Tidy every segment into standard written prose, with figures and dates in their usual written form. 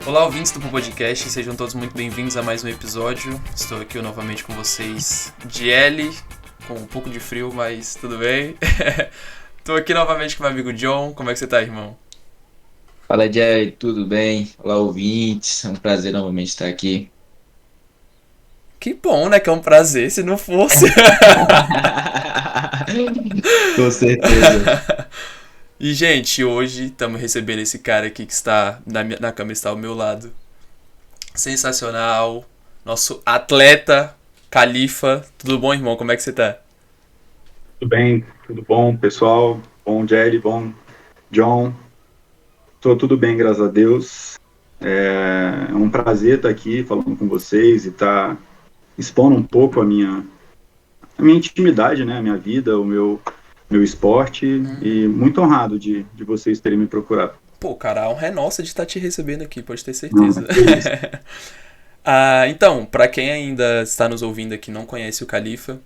Olá, ouvintes do podcast, sejam todos muito bem-vindos a mais um episódio. Estou aqui novamente com vocês, Diele, com um pouco de frio, mas tudo bem. Estou aqui novamente com meu amigo John. Como é que você tá, irmão? Fala, Jerry, tudo bem? Olá, ouvintes. É um prazer novamente estar aqui. Que bom, né? Que é um prazer, se não fosse. Com certeza. E, gente, hoje estamos recebendo esse cara aqui que está na câmera, está ao meu lado. Sensacional. Nosso atleta, Califa. Tudo bom, irmão? Como é que você tá? Tudo bem, tudo bom, pessoal? Bom, Jerry, bom, John. Tô tudo bem, graças a Deus. É um prazer estar aqui falando com vocês e estar expondo um pouco a minha intimidade, né? A minha vida, o meu esporte. E muito honrado de vocês terem me procurado. Pô, cara, a honra é nossa de estar te recebendo aqui, pode ter Não, certeza. que isso. Então, pra quem ainda está nos ouvindo aqui e não conhece o Califa,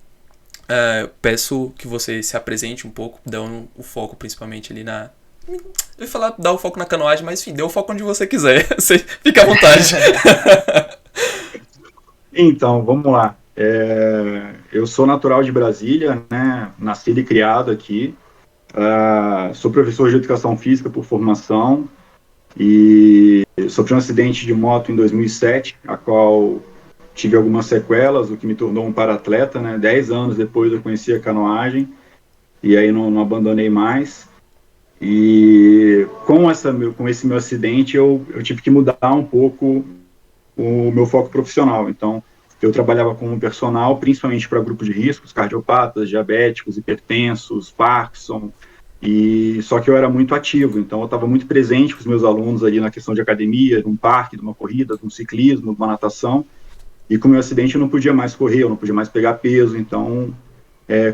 peço que você se apresente um pouco, dando o foco principalmente ali na. Eu ia falar dar o foco na canoagem, mas enfim, dê o foco onde você quiser. Você fica à vontade. Então, vamos lá. Eu sou natural de Brasília, né? Nascido e criado aqui. Sou professor de educação física por formação. E sofri um acidente de moto em 2007, a qual tive algumas sequelas, o que me tornou um para-atleta, né? 10 anos depois eu conheci a canoagem, e aí não abandonei mais. E com esse meu acidente, eu tive que mudar um pouco o meu foco profissional. Então, eu trabalhava como personal, principalmente para grupos de riscos, cardiopatas, diabéticos, hipertensos, Parkinson, e só que eu era muito ativo, então eu estava muito presente com os meus alunos ali na questão de academia, de um parque, de uma corrida, de um ciclismo, de uma natação. E com o meu acidente eu não podia mais correr, eu não podia mais pegar peso, então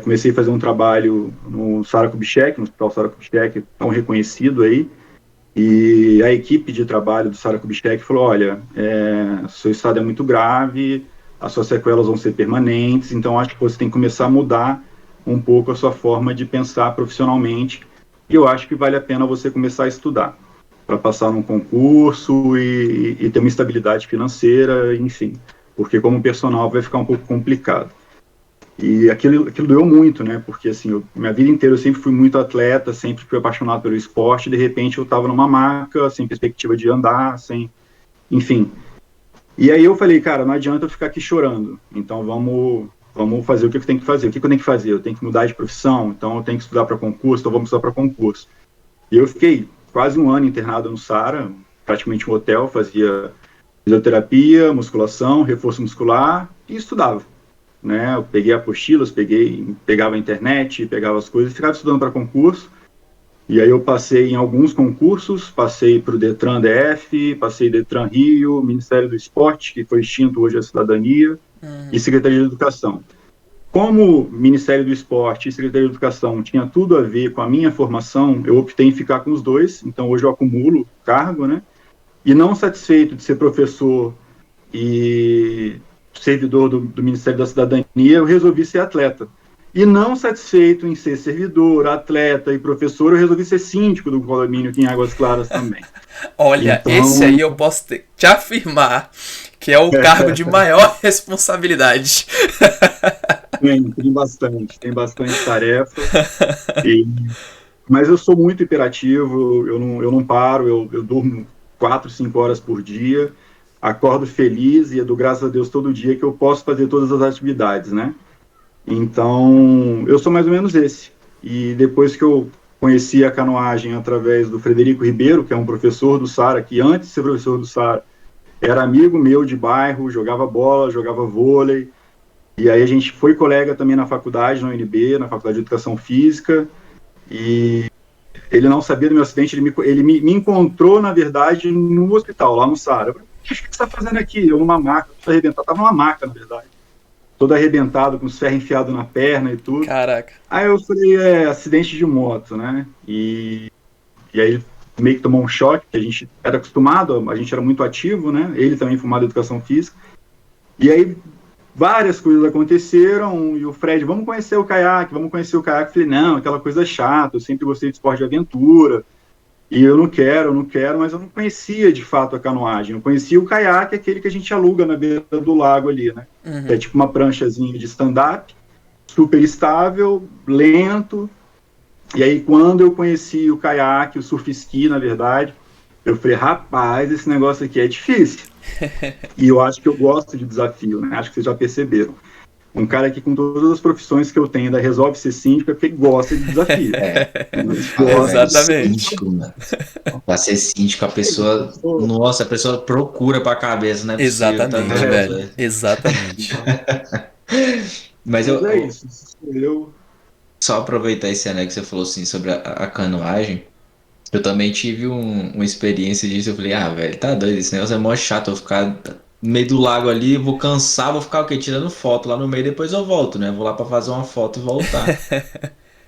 comecei a fazer um trabalho no Sara Kubitschek, no Hospital Sara Kubitschek, tão reconhecido aí. E a equipe de trabalho do Sara Kubitschek falou: olha, seu estado é muito grave, as suas sequelas vão ser permanentes, então acho que você tem que começar a mudar um pouco a sua forma de pensar profissionalmente, e eu acho que vale a pena você começar a estudar para passar num concurso e ter uma estabilidade financeira, enfim, porque como personal vai ficar um pouco complicado. E aquilo doeu muito, né? Porque assim, minha vida inteira eu sempre fui muito atleta, sempre fui apaixonado pelo esporte, e de repente eu estava numa maca, sem perspectiva de andar, sem, enfim. E aí eu falei, cara, não adianta eu ficar aqui chorando. Então vamos fazer o que eu tenho que fazer. O que eu tenho que fazer? Eu tenho que mudar de profissão, então eu tenho que estudar para concurso, então vamos estudar para concurso. E eu fiquei quase um ano internado no Sara, praticamente um hotel, fazia fisioterapia, musculação, reforço muscular e estudava, né? Eu peguei apostilas, pegava a internet, pegava as coisas e ficava estudando para concurso. E aí eu passei em alguns concursos, passei para o Detran DF, passei Detran Rio, Ministério do Esporte, que foi extinto hoje a Cidadania, e Secretaria de Educação. Como Ministério do Esporte e Secretaria de Educação tinha tudo a ver com a minha formação, eu optei em ficar com os dois, então hoje eu acumulo cargo, né? E não satisfeito de ser professor e servidor do Ministério da Cidadania, eu resolvi ser atleta. E não satisfeito em ser servidor, atleta e professor, eu resolvi ser síndico do condomínio aqui em Águas Claras também. Olha, esse Então, aí eu posso te afirmar que é o cargo de maior responsabilidade. tem bastante tarefa. E, mas eu sou muito hiperativo, eu não paro, eu durmo 4, 5 horas por dia, acordo feliz e eu dou graças a Deus todo dia que eu posso fazer todas as atividades, né? Então, eu sou mais ou menos esse. E depois que eu conheci a canoagem através do Frederico Ribeiro, que é um professor do Sara, que antes de ser professor do Sara, era amigo meu de bairro, jogava bola, jogava vôlei. E aí a gente foi colega também na faculdade, na UNB, na Faculdade de Educação Física. E ele não sabia do meu acidente, ele me encontrou, na verdade, no hospital, lá no Sara. Eu falei: o que você está fazendo aqui? Eu numa maca, arrebentado. Estava numa maca, na verdade, todo arrebentado, com os ferros enfiados na perna e tudo. Caraca. Aí eu falei: acidente de moto, né? E aí ele meio que tomou um choque, que a gente era acostumado, a gente era muito ativo, né? Ele também formado em educação física. E aí várias coisas aconteceram, e o Fred: vamos conhecer o caiaque, vamos conhecer o caiaque. Eu falei: não, aquela coisa chata, eu sempre gostei de esporte de aventura. E eu não quero, mas eu não conhecia de fato a canoagem. Eu conhecia o caiaque, aquele que a gente aluga na beira do lago ali, né? É tipo uma pranchazinha de stand-up, super estável, lento. E aí, quando eu conheci o caiaque, o surf ski, na verdade, eu falei, rapaz, esse negócio aqui é difícil. E eu acho que eu gosto de desafio, né? Acho que vocês já perceberam. Um cara que com todas as profissões que eu tenho ainda resolve ser síndico é porque gosta de desafio. Exatamente. Síndico, mano. Pra ser síndico, a pessoa. Nossa, a pessoa procura pra cabeça, não é possível, tá Exatamente, doido, velho. velho. Exatamente. Mas Mas é isso. Eu só aproveitar esse anel que você falou assim sobre a canoagem. Eu também tive uma experiência disso. Eu falei, velho, tá doido, esse negócio é mó chato. Eu vou ficar no meio do lago ali, vou cansar, vou ficar o quê? Tirando foto lá no meio, depois eu volto, né? Vou lá pra fazer uma foto e voltar.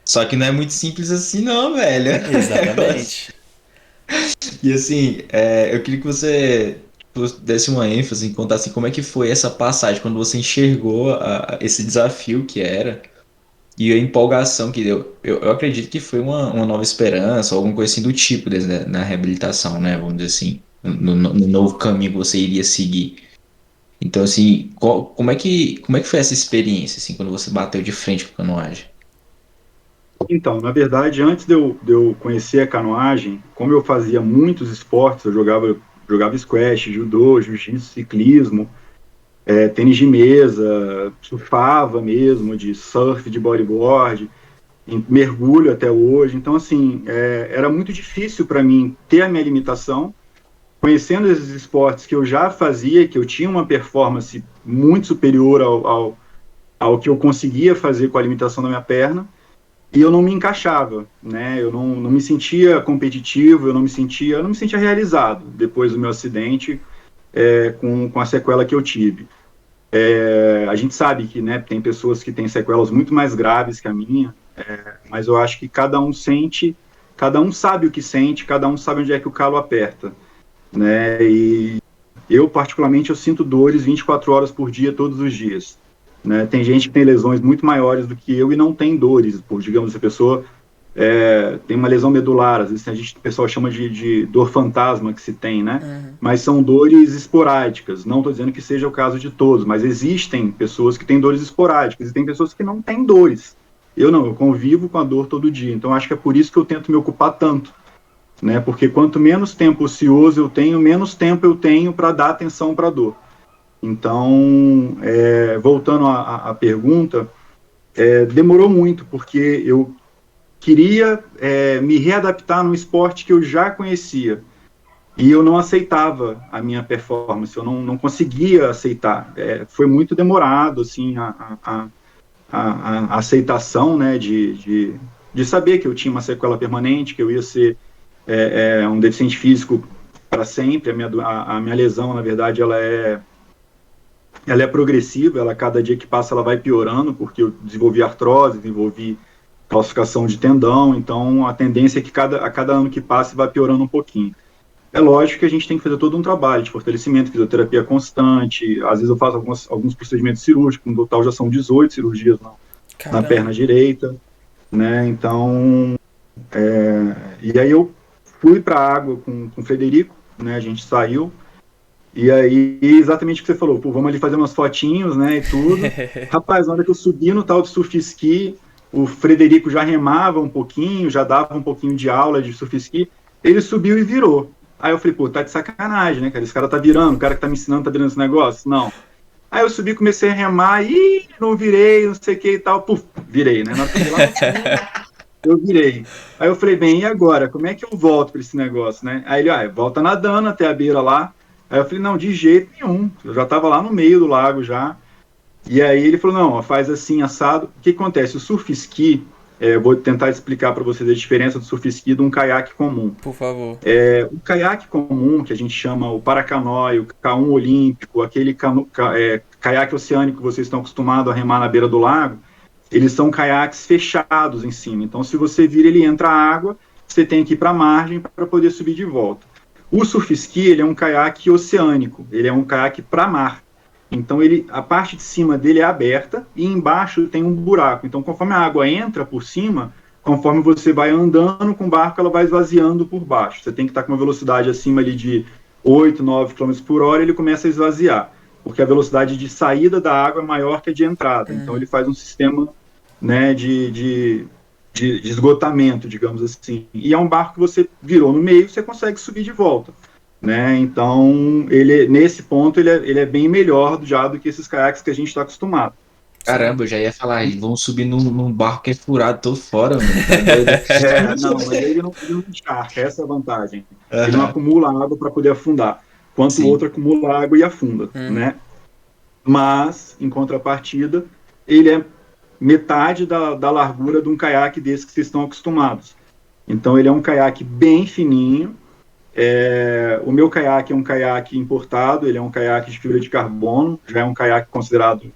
Só que não é muito simples assim, não, velho. Exatamente. E assim, eu queria que você desse uma ênfase em contar assim, como é que foi essa passagem, quando você enxergou esse desafio que era e a empolgação que deu. Eu acredito que foi uma nova esperança, alguma coisa assim do tipo na reabilitação, né? Vamos dizer assim, no novo caminho que você iria seguir. Então, assim, como é que foi essa experiência, assim, quando você bateu de frente com a canoagem? Então, na verdade, antes de eu conhecer a canoagem, como eu fazia muitos esportes, eu jogava squash, judô, jiu-jitsu, ciclismo, tênis de mesa, surfava mesmo, de surf, de bodyboard, mergulho até hoje. Então, assim, era muito difícil para mim ter a minha limitação. Conhecendo esses esportes que eu já fazia, que eu tinha uma performance muito superior ao que eu conseguia fazer com a limitação da minha perna, e eu não me encaixava, né? Eu não me sentia competitivo, eu não me sentia realizado depois do meu acidente, com a sequela que eu tive. A gente sabe que, né, tem pessoas que têm sequelas muito mais graves que a minha, mas eu acho que cada um sente, cada um sabe o que sente, cada um sabe onde é que o calo aperta, né? E eu, particularmente, eu sinto dores 24 horas por dia, todos os dias. Né? Tem gente que tem lesões muito maiores do que eu e não tem dores, por, digamos, a pessoa tem uma lesão medular, às vezes o pessoal chama de dor fantasma que se tem, né? Mas são dores esporádicas, não estou dizendo que seja o caso de todos, mas existem pessoas que têm dores esporádicas e tem pessoas que não têm dores. Eu não, eu convivo com a dor todo dia, então acho que é por isso que eu tento me ocupar tanto, né? Porque quanto menos tempo ocioso eu tenho, menos tempo eu tenho para dar atenção para a dor. Então, voltando à pergunta, demorou muito, porque eu queria me readaptar num esporte que eu já conhecia, e eu não aceitava a minha performance, eu não conseguia aceitar. Foi muito demorado, assim, a aceitação, né, de saber que eu tinha uma sequela permanente, que eu ia ser um deficiente físico para sempre. A minha lesão, na verdade, ela é progressiva, cada dia que passa ela vai piorando, porque eu desenvolvi artrose, desenvolvi calcificação de tendão, então a tendência é que a cada ano que passa vai piorando um pouquinho. É lógico que a gente tem que fazer todo um trabalho de fortalecimento, fisioterapia constante, às vezes eu faço alguns procedimentos cirúrgicos, no total já são 18 cirurgias na perna direita, né, então, e aí eu fui para a água com o Frederico, né, a gente saiu, e aí, exatamente o que você falou, pô, vamos ali fazer umas fotinhos, né, e tudo. Rapaz, na hora que eu subi no tal de surf ski, o Frederico já remava um pouquinho, já dava um pouquinho de aula de surf ski, ele subiu e virou. Aí eu falei, pô, tá de sacanagem, né, cara, esse cara tá virando, o cara que tá me ensinando tá virando esse negócio? Não. Aí eu subi, comecei a remar, e não virei, não sei o que e tal, puf, virei, né, na hora que eu virei. Aí eu falei, bem, e agora? Como é que eu volto para esse negócio, né? Aí ele, volta nadando até a beira lá. Aí eu falei, não, de jeito nenhum. Eu já estava lá no meio do lago já. E aí ele falou, não, faz assim, assado. O que acontece? O surf ski, vou tentar explicar para vocês a diferença do surf ski de um caiaque comum. Por favor. O caiaque comum, que a gente chama o paracanói, o K1 olímpico, aquele caiaque oceânico que vocês estão acostumados a remar na beira do lago, eles são caiaques fechados em cima. Então, se você vira, ele entra a água, você tem que ir para a margem para poder subir de volta. O surf ski, ele é um caiaque oceânico, ele é um caiaque para mar. Então, a parte de cima dele é aberta e embaixo tem um buraco. Então, conforme a água entra por cima, conforme você vai andando com o barco, ela vai esvaziando por baixo. Você tem que estar com uma velocidade acima ali de 8, 9 km por hora, ele começa a esvaziar, porque a velocidade de saída da água é maior que a de entrada. Então ele faz um sistema, né, de esgotamento, digamos assim. E é um barco que você virou no meio, você consegue subir de volta. Né? Então, nesse ponto, ele é bem melhor já do que esses caiaques que a gente está acostumado. Caramba, eu já ia falar, eles vão subir num barco que é furado todo fora, mano. Tá doido? Não, mas ele não encharca, essa é a vantagem. Aham. Ele não acumula água para poder afundar, enquanto Sim. o outro acumula água e afunda, né? Mas, em contrapartida, ele é metade da largura de um caiaque desse que vocês estão acostumados. Então, ele é um caiaque bem fininho. O meu caiaque é um caiaque importado, ele é um caiaque de fibra de carbono, já é um caiaque considerado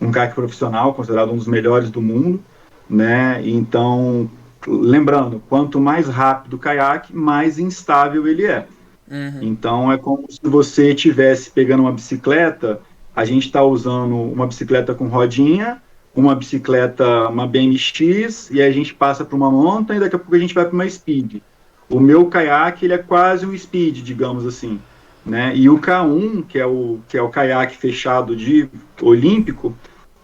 um caiaque profissional, considerado um dos melhores do mundo, né? Então, lembrando, quanto mais rápido o caiaque, mais instável ele é. Então, é como se você estivesse pegando uma bicicleta, a gente está usando uma bicicleta com rodinha, uma bicicleta, uma BMX, e aí a gente passa para uma mountain, e daqui a pouco a gente vai para uma speed. O meu caiaque, ele é quase um speed, digamos assim, né? E o K1, que é o caiaque fechado de olímpico,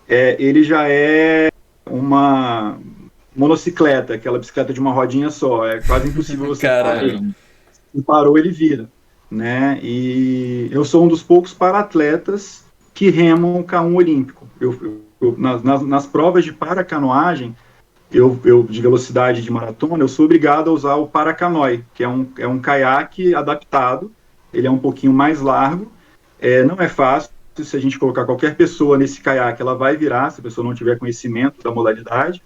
ele já é uma monocicleta, aquela bicicleta de uma rodinha só. É quase impossível você parar ele. Se parou, ele vira, né? E eu sou um dos poucos para-atletas que remam o K1 olímpico. Nas provas de paracanoagem, de velocidade de maratona, eu sou obrigado a usar o paracanoe, que é um caiaque adaptado, ele é um pouquinho mais largo, não é fácil, se a gente colocar qualquer pessoa nesse caiaque, ela vai virar, se a pessoa não tiver conhecimento da modalidade,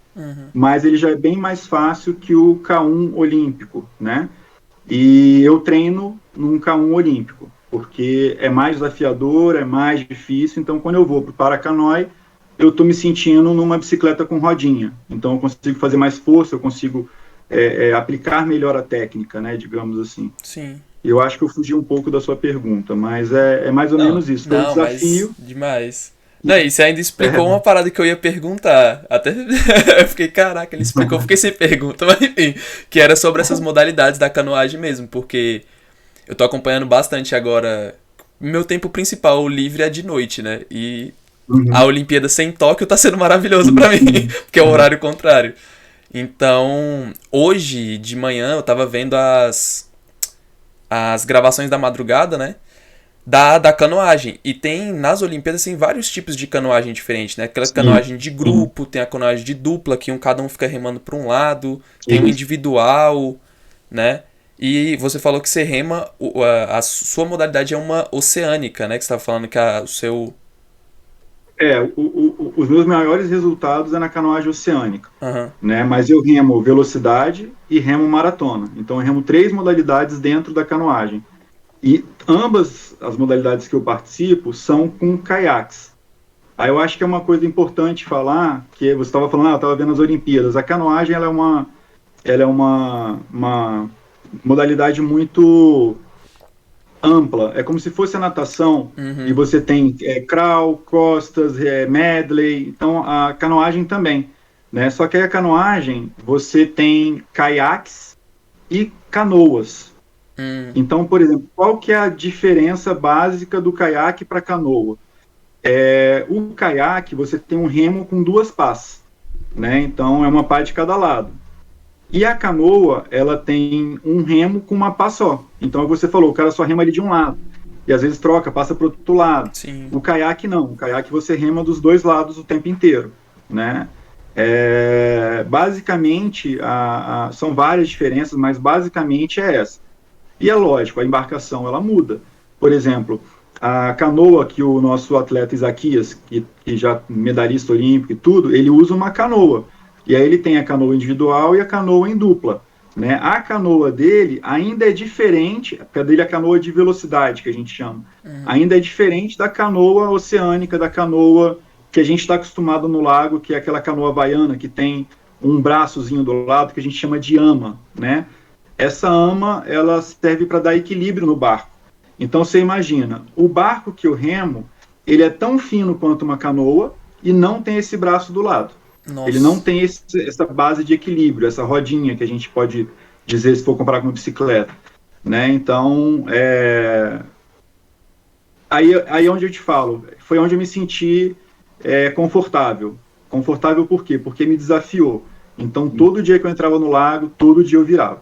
mas ele já é bem mais fácil que o K1 olímpico, né? E eu treino num K1 olímpico, porque é mais desafiador, é mais difícil, então quando eu vou para o paracanoe, eu estou me sentindo numa bicicleta com rodinha, então eu consigo fazer mais força, eu consigo aplicar melhor a técnica, né, digamos assim. Sim. Eu acho que eu fugi um pouco da sua pergunta, mas é mais ou menos isso. Foi um desafio. Mas demais. Não, e você ainda explicou uma parada que eu ia perguntar. Até eu fiquei, caraca, ele explicou, fiquei sem pergunta, mas enfim. Que era sobre essas modalidades da canoagem mesmo, porque eu tô acompanhando bastante agora. Meu tempo principal livre é de noite, né? E a Olimpíada sem Tóquio tá sendo maravilhoso pra mim, porque é o horário contrário. Então, hoje de manhã eu tava vendo as gravações da madrugada, né? Da canoagem. E tem, nas Olimpíadas, tem vários tipos de canoagem diferentes, né? Aquela canoagem de grupo, tem a canoagem de dupla, que cada um fica remando para um lado, tem o individual, né? E você falou que você rema, a sua modalidade é uma oceânica, né? Que você estava falando que o seu... Os meus maiores resultados é na canoagem oceânica, Uhum. né? Mas eu remo velocidade e remo maratona. Então eu remo 3 modalidades dentro da canoagem. E ambas as modalidades que eu participo são com caiaques. Aí eu acho que é uma coisa importante falar, que você estava falando, eu estava vendo as Olimpíadas. A canoagem ela é uma modalidade muito ampla. É como se fosse a natação, e você tem crawl, costas, medley. Então a canoagem também, né? Só que a canoagem você tem caiaques e canoas. Então, por exemplo, qual que é a diferença básica do caiaque para a canoa? O caiaque, você tem um remo com 2 pás, né? Então, é uma pá de cada lado. E a canoa, ela tem um remo com uma pá só. Então, você falou, o cara só rema ali de um lado. E às vezes troca, passa para o outro lado. Sim. O caiaque não. O caiaque você rema dos 2 lados o tempo inteiro, né? Basicamente, são várias diferenças, mas basicamente é essa. E é lógico, a embarcação ela muda. Por exemplo, a canoa que o nosso atleta Isaquias, que já medalhista olímpico e tudo, ele usa uma canoa. E aí ele tem a canoa individual e a canoa em dupla, né? A canoa dele ainda é diferente, porque a dele é a canoa de velocidade, que a gente chama. Ainda é diferente da canoa oceânica, da canoa que a gente está acostumado no lago, que é aquela canoa havaiana, que tem um braçozinho do lado, que a gente chama de ama, né? Essa ama, ela serve para dar equilíbrio no barco. Então, você imagina, o barco que eu remo, ele é tão fino quanto uma canoa e não tem esse braço do lado. Ele não Nossa. tem essa base de equilíbrio, essa rodinha que a gente pode dizer se for comparar com uma bicicleta, né? Então, aí onde eu te falo, foi onde eu me senti confortável. Confortável por quê? Porque me desafiou. Então, todo dia que eu entrava no lago, todo dia eu virava.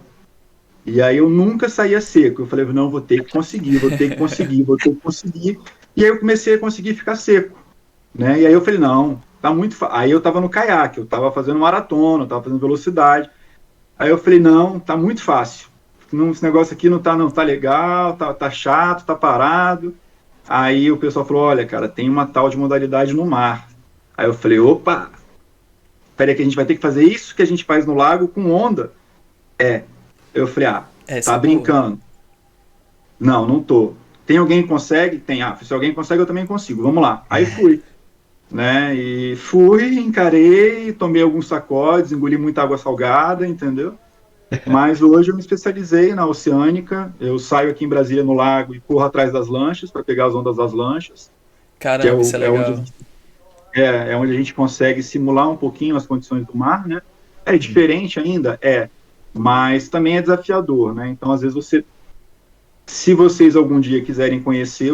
E aí eu nunca saía seco. Eu falei, não, vou ter que conseguir, vou ter que conseguir, vou ter que conseguir. E aí eu comecei a conseguir ficar seco, né? E aí eu falei, não, tá muito Aí eu tava no caiaque, eu tava fazendo maratona, eu tava fazendo velocidade. Aí eu falei, não, tá muito fácil. Não, esse negócio aqui não tá legal, tá chato, tá parado. Aí o pessoal falou, olha, cara, tem uma tal de modalidade no mar. Aí eu falei, opa, peraí que a gente vai ter que fazer isso que a gente faz no lago com onda. Eu falei, Essa tá é boa. brincando. Não tô. Tem alguém que consegue? Tem. Se alguém consegue, eu também consigo. Vamos lá. Aí fui, né? E fui, encarei, tomei alguns sacodes, engoli muita água salgada, entendeu? Mas hoje eu me especializei na oceânica. Eu saio aqui em Brasília no lago e corro atrás das lanchas para pegar as ondas das lanchas, que Caramba, isso é é onde legal. é onde a gente consegue simular um pouquinho as condições do mar, né? É diferente ainda, mas também é desafiador, né? Então, às vezes se vocês algum dia quiserem conhecer,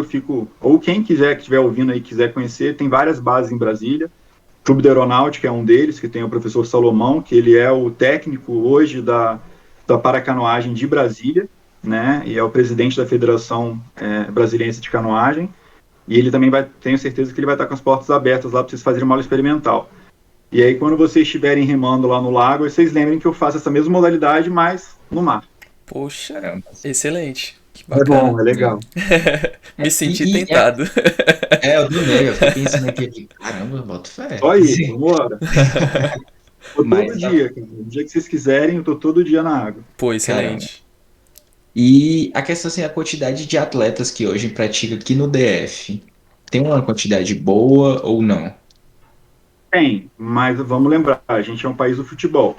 ou quem quiser que estiver ouvindo aí quiser conhecer, tem várias bases em Brasília. Clube da Aeronáutica é um deles, que tem o professor Salomão, que ele é o técnico hoje da paracanoagem de Brasília, né? E é o presidente da Federação Brasiliense de Canoagem. E ele também tenho certeza que ele vai estar com as portas abertas lá para vocês fazerem uma aula experimental. E aí, quando vocês estiverem remando lá no lago, vocês lembrem que eu faço essa mesma modalidade, mas no mar. Poxa, Caramba. excelente. Que É bom, bacana. é legal. Me senti E tentado. eu também, eu fiquei pensando aqui, caramba, boto fé. Só aí, vamos embora. Tô todo Mas, dia, cara. O dia que vocês quiserem, eu tô todo dia na água. Pô, caramba. excelente. E a questão assim, a quantidade de atletas que hoje pratica aqui no DF, tem uma quantidade boa ou não? Tem, mas vamos lembrar, a gente é um país do futebol,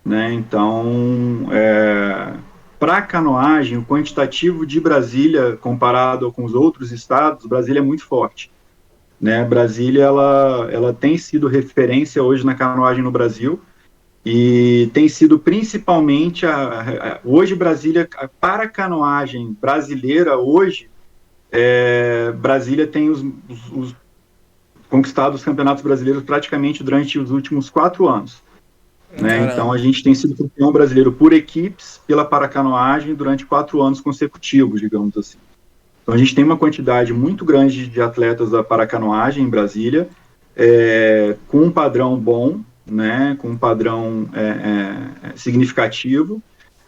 né? Então, para a canoagem, o quantitativo de Brasília comparado com os outros estados, Brasília é muito forte, né? Brasília, ela tem sido referência hoje na canoagem no Brasil e tem sido principalmente hoje Brasília, para a canoagem brasileira hoje, Brasília tem os conquistado os campeonatos brasileiros praticamente durante os últimos 4 anos. Né? Então, Caramba. a gente tem sido campeão brasileiro por equipes pela paracanoagem durante 4 anos consecutivos, digamos assim. Então, a gente tem uma quantidade muito grande de atletas da paracanoagem em Brasília, com um padrão bom, né? Com um padrão significativo.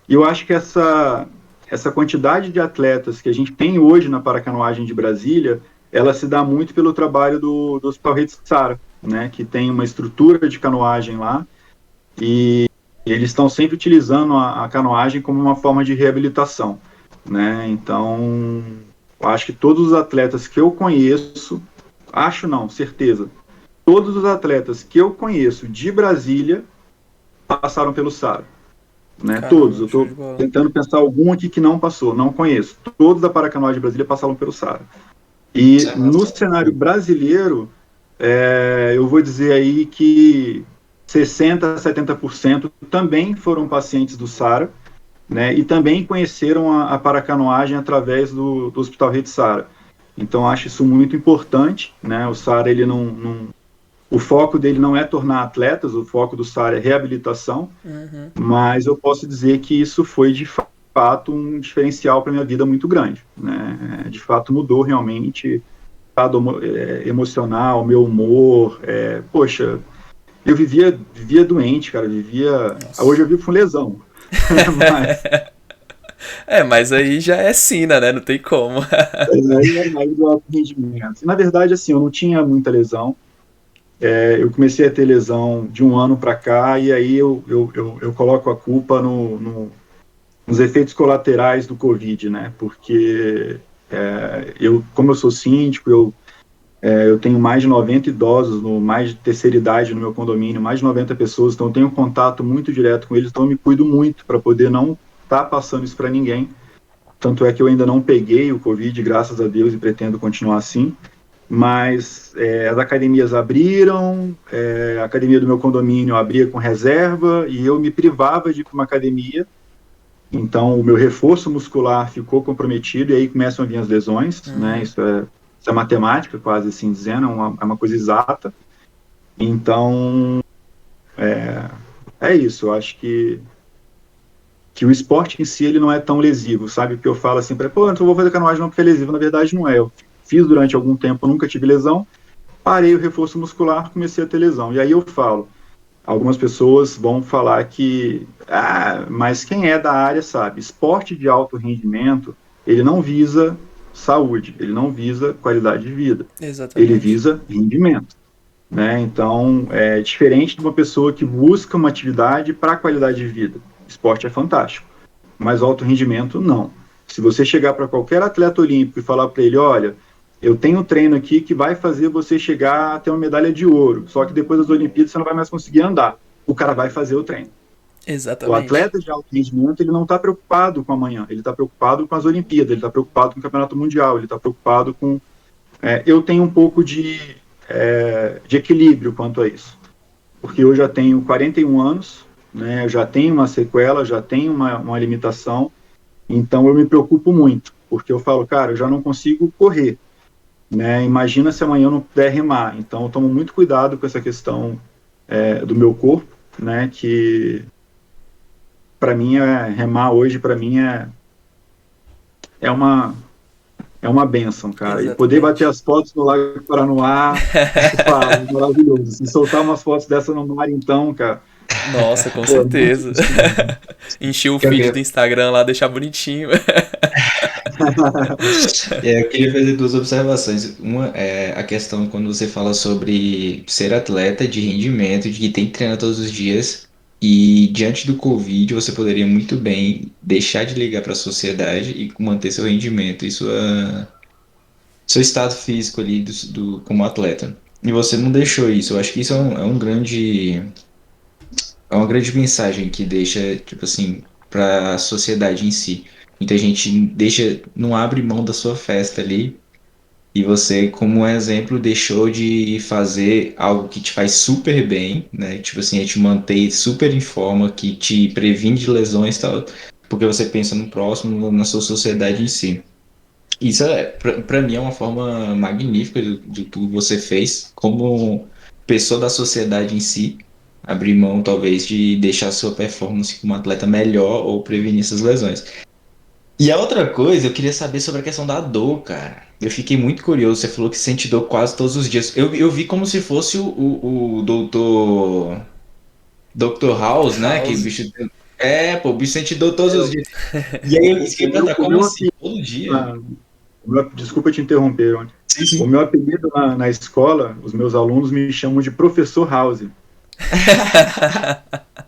E eu acho que essa quantidade de atletas que a gente tem hoje na paracanoagem de Brasília, ela se dá muito pelo trabalho do Hospital Rei de Sara, né, que tem uma estrutura de canoagem lá, e eles estão sempre utilizando a canoagem como uma forma de reabilitação, né, então, eu acho que todos os atletas que eu conheço, certeza, todos os atletas que eu conheço de Brasília passaram pelo Sara, né, todos, eu Caramba, show estou de bola. tentando pensar algum aqui que não passou, não conheço, todos da paracanoagem de Brasília passaram pelo Sara. E no cenário brasileiro, eu vou dizer aí que 60% a 70% também foram pacientes do SARA, né, e também conheceram a paracanoagem através do Hospital Rei de Sara. Então, acho isso muito importante, né, o SARA, ele o foco dele não é tornar atletas, o foco do SARA é reabilitação, mas eu posso dizer que isso foi de fato um diferencial para minha vida muito grande, né? De fato mudou realmente o estado emocional, meu humor, poxa, eu vivia doente, cara, hoje eu vivo com lesão, Mas aí já é sina, né? Não tem como. aí do alto rendimento. E, na verdade, assim, eu não tinha muita lesão, eu comecei a ter lesão de um ano para cá, e aí eu coloco a culpa nos efeitos colaterais do Covid, né? Porque como eu sou síndico, eu tenho mais de 90 idosos, mais de terceira idade no meu condomínio, mais de 90 pessoas, então eu tenho contato muito direto com eles, então eu me cuido muito para poder não estar passando isso para ninguém. Tanto é que eu ainda não peguei o Covid, graças a Deus, e pretendo continuar assim. mas as academias abriram, a academia do meu condomínio abria com reserva, e eu me privava de ir para uma academia, então o meu reforço muscular ficou comprometido, e aí começam a vir as lesões, né? Isso é matemática, quase assim dizendo, é uma coisa exata. Então, é isso, eu acho que o esporte em si ele não é tão lesivo, sabe? Porque eu falo assim, pô, então eu vou fazer canoagem não porque é lesivo, na verdade não é. Eu fiz durante algum tempo, nunca tive lesão, parei o reforço muscular, comecei a ter lesão. E aí eu falo, algumas pessoas vão falar que, mas quem é da área sabe, esporte de alto rendimento, ele não visa saúde, ele não visa qualidade de vida, ele Exatamente. visa rendimento. Né? Então, é diferente de uma pessoa que busca uma atividade para qualidade de vida. Esporte é fantástico, mas alto rendimento, não. Se você chegar para qualquer atleta olímpico e falar para ele, olha, eu tenho um treino aqui que vai fazer você chegar a ter uma medalha de ouro, só que depois das Olimpíadas você não vai mais conseguir andar. O cara vai fazer o treino. O Exatamente. atleta de alto rendimento, ele não está preocupado com amanhã, ele está preocupado com as Olimpíadas, ele está preocupado com o Campeonato Mundial, ele está preocupado com... eu tenho um pouco de equilíbrio quanto a isso, porque eu já tenho 41 anos, né, eu já tenho uma sequela, já tenho uma limitação, então eu me preocupo muito, porque eu falo, cara, eu já não consigo correr, né, imagina se amanhã eu não puder remar, então eu tomo muito cuidado com essa questão do meu corpo, né, que para mim remar hoje, para mim é uma benção, cara. E poder bater Exatamente. as fotos no Lago de Paranoá, pá, maravilhoso. Se soltar umas fotos dessa no mar, então, cara, Nossa, com pô, muito certeza. gostoso. Encher o Eu feed do queria, Instagram lá, deixar bonitinho. eu queria fazer duas observações. Uma é a questão quando você fala sobre ser atleta de rendimento, de que tem que treinar todos os dias. E diante do Covid, você poderia muito bem deixar de ligar para a sociedade e manter seu rendimento e seu estado físico ali como atleta. E você não deixou isso. Eu acho que isso é uma grande mensagem que deixa, tipo assim, para a sociedade em si. Muita gente não abre mão da sua festa ali. E você, como um exemplo, deixou de fazer algo que te faz super bem, né? Tipo assim, te manter super em forma, que te previne de lesões e tal, porque você pensa no próximo, na sua sociedade em si. Isso, para mim, é uma forma magnífica de que você fez como pessoa da sociedade em si, abrir mão, talvez, de deixar sua performance como atleta melhor ou prevenir essas lesões. E a outra coisa, eu queria saber sobre a questão da dor, cara. Eu fiquei muito curioso, você falou que sente dor quase todos os dias. Eu vi como se fosse o doutor House, né? Que o House. bicho... pô, o bicho sente dor todos É, os dias. E aí, o, isso que eu o ia meu, perguntar, o como meu assim? apelido, Todo dia? desculpa te interromper, Rony. Sim, O sim. meu apelido na escola, os meus alunos me chamam de Professor House.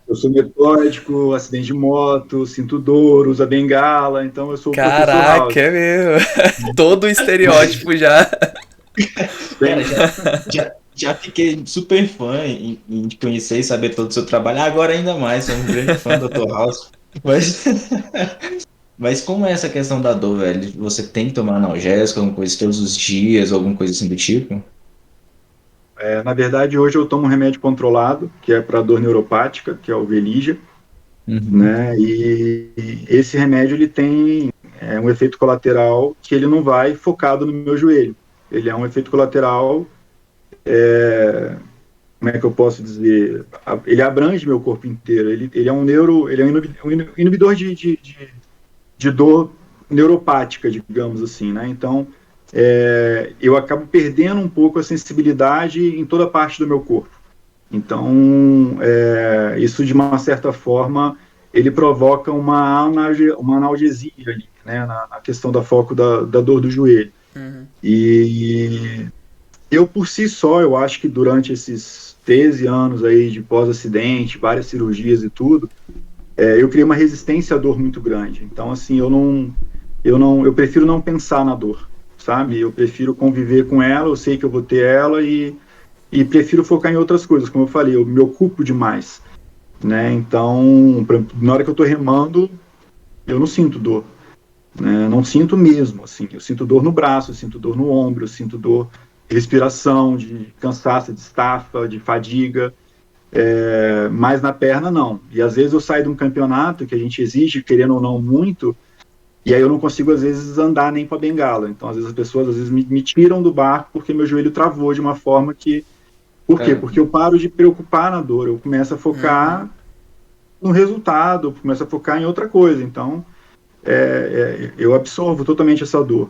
Eu sou metódico, acidente de moto, cinto dor, usa bengala, então eu sou o Professor Caraca, House. é mesmo. Todo o estereótipo já. Bem, Cara, já fiquei super fã em te conhecer e saber todo o seu trabalho. Agora ainda mais, sou um grande fã do Dr. House. Mas, mas como é essa questão da dor, velho? Você tem que tomar analgésico, alguma coisa todos os dias, alguma coisa assim do tipo? na verdade, hoje eu tomo um remédio controlado, que é para dor neuropática, que é o Veligia, Uhum. né? E esse remédio ele tem um efeito colateral que ele não vai focado no meu joelho. Ele é um efeito colateral, como é que eu posso dizer? Ele abrange meu corpo inteiro. Ele é um ele é um inibidor de dor neuropática, digamos assim, né? Então, eu acabo perdendo um pouco a sensibilidade em toda parte do meu corpo. Então, isso de uma certa forma, ele provoca uma analgesia ali, né, na questão da foco da dor do joelho. Uhum. E eu, por si só, eu acho que durante esses 13 anos aí de pós-acidente, várias cirurgias e tudo, eu criei uma resistência à dor muito grande. Então, assim, eu prefiro não pensar na dor, sabe? Eu prefiro conviver com ela, eu sei que eu vou ter ela e prefiro focar em outras coisas. Como eu falei, eu me ocupo demais, né? Então, na hora que eu estou remando, eu não sinto dor, né? Não sinto mesmo, assim. Eu sinto dor no braço, eu sinto dor no ombro, eu sinto dor. respiração, de cansaço, de estafa, de fadiga, mas na perna não. E às vezes eu saio de um campeonato que a gente exige, querendo ou não, muito, e aí eu não consigo às vezes andar nem com a bengala. Então às vezes as pessoas me tiram do barco porque meu joelho travou de uma forma que... Por quê? Porque eu paro de preocupar na dor, eu começo a focar no resultado, eu começo a focar em outra coisa. Então eu absorvo totalmente essa dor.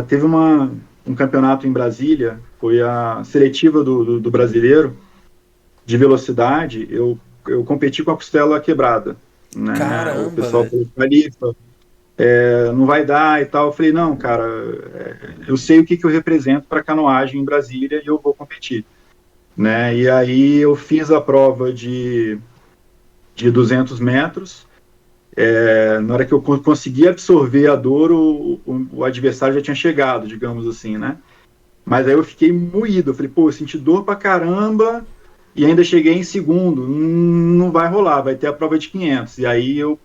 Teve um campeonato em Brasília, foi a seletiva do brasileiro de velocidade. Eu competi com a costela quebrada, né? Caramba, o pessoal falou, Califa, não vai dar e tal. Eu falei, não, cara, eu sei o que eu represento para canoagem em Brasília e eu vou competir, né? E aí eu fiz a prova de 200 metros. Na hora que eu consegui absorver a dor, o adversário já tinha chegado, digamos assim, né? Mas aí eu fiquei moído, eu falei, pô, eu senti dor pra caramba e ainda cheguei em segundo, não vai rolar, vai ter a prova de 500. E aí eu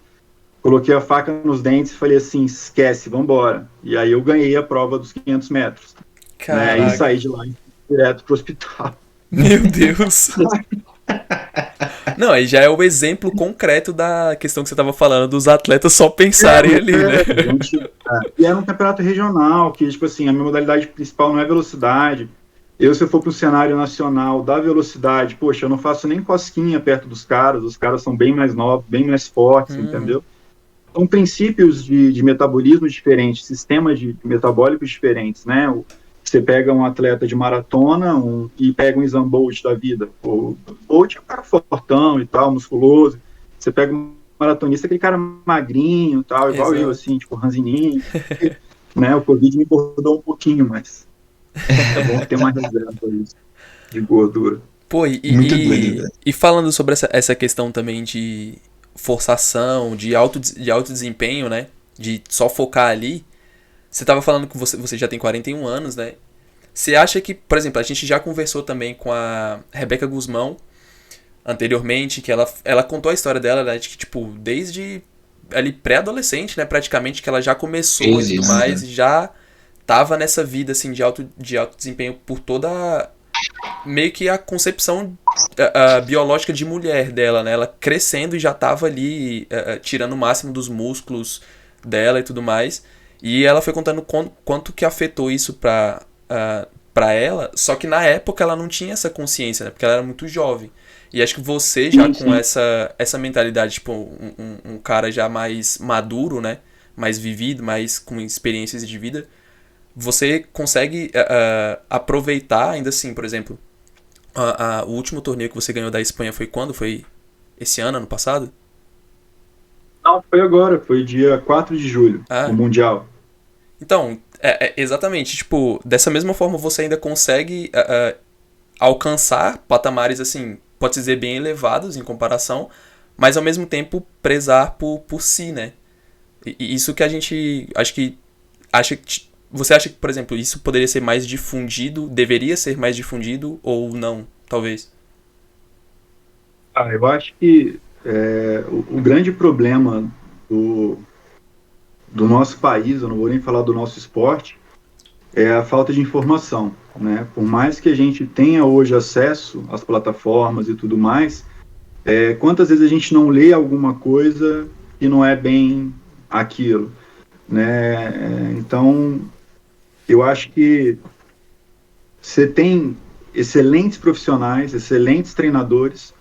coloquei a faca nos dentes e falei assim, esquece, vambora. E aí eu ganhei a prova dos 500 metros, né? E saí de lá direto pro hospital. Meu Deus! Não, aí já é o exemplo concreto da questão que você estava falando, dos atletas só pensarem ali, né? E era um campeonato regional, que, tipo assim, a minha modalidade principal não é velocidade. Se eu for pro cenário nacional da velocidade, poxa, eu não faço nem cosquinha perto dos caras, os caras são bem mais novos, bem mais fortes, entendeu? São princípios de metabolismo diferentes, sistemas metabólicos diferentes, né? Você pega um atleta de maratona e pega um Usain Bolt da vida. O Bolt é um cara fortão e tal, musculoso. Você pega um maratonista, aquele cara magrinho e tal, igual eu, assim, tipo, ranzininho. Né? O Covid me engordou um pouquinho, mas é bom ter uma reserva de gordura. Pô, e falando sobre essa questão também de forçação, de alto desempenho, né? De só focar ali. Você estava falando que você já tem 41 anos, né? Você acha que, por exemplo, a gente já conversou também com a Rebeca Guzmão anteriormente, que ela contou a história dela, né? De que, tipo, desde ali pré-adolescente, né? Praticamente, que ela já começou e tudo mais, e já tava nessa vida, assim, de alto desempenho por toda meio que a concepção biológica de mulher dela, né? Ela crescendo e já tava ali tirando o máximo dos músculos dela e tudo mais. E ela foi contando quanto que afetou isso pra ela, só que na época ela não tinha essa consciência, né? Porque ela era muito jovem. E acho que você já com essa mentalidade, tipo, um cara já mais maduro, né? Mais vivido, mais com experiências de vida, você consegue aproveitar ainda assim, por exemplo, o último torneio que você ganhou da Espanha foi quando? Foi esse ano passado? Não, foi agora, foi dia 4 de julho, o Mundial. Então, exatamente, tipo, dessa mesma forma você ainda consegue alcançar patamares, assim, pode dizer bem elevados em comparação, mas ao mesmo tempo prezar por si, né? E isso que a gente, você acha que, por exemplo, isso poderia ser mais difundido, deveria ser mais difundido ou não, talvez? Eu acho que o grande problema do nosso país, eu não vou nem falar do nosso esporte, é a falta de informação, né? Por mais que a gente tenha hoje acesso às plataformas e tudo mais, quantas vezes a gente não lê alguma coisa que não é bem aquilo, né? Então, eu acho que você tem excelentes profissionais, excelentes treinadores,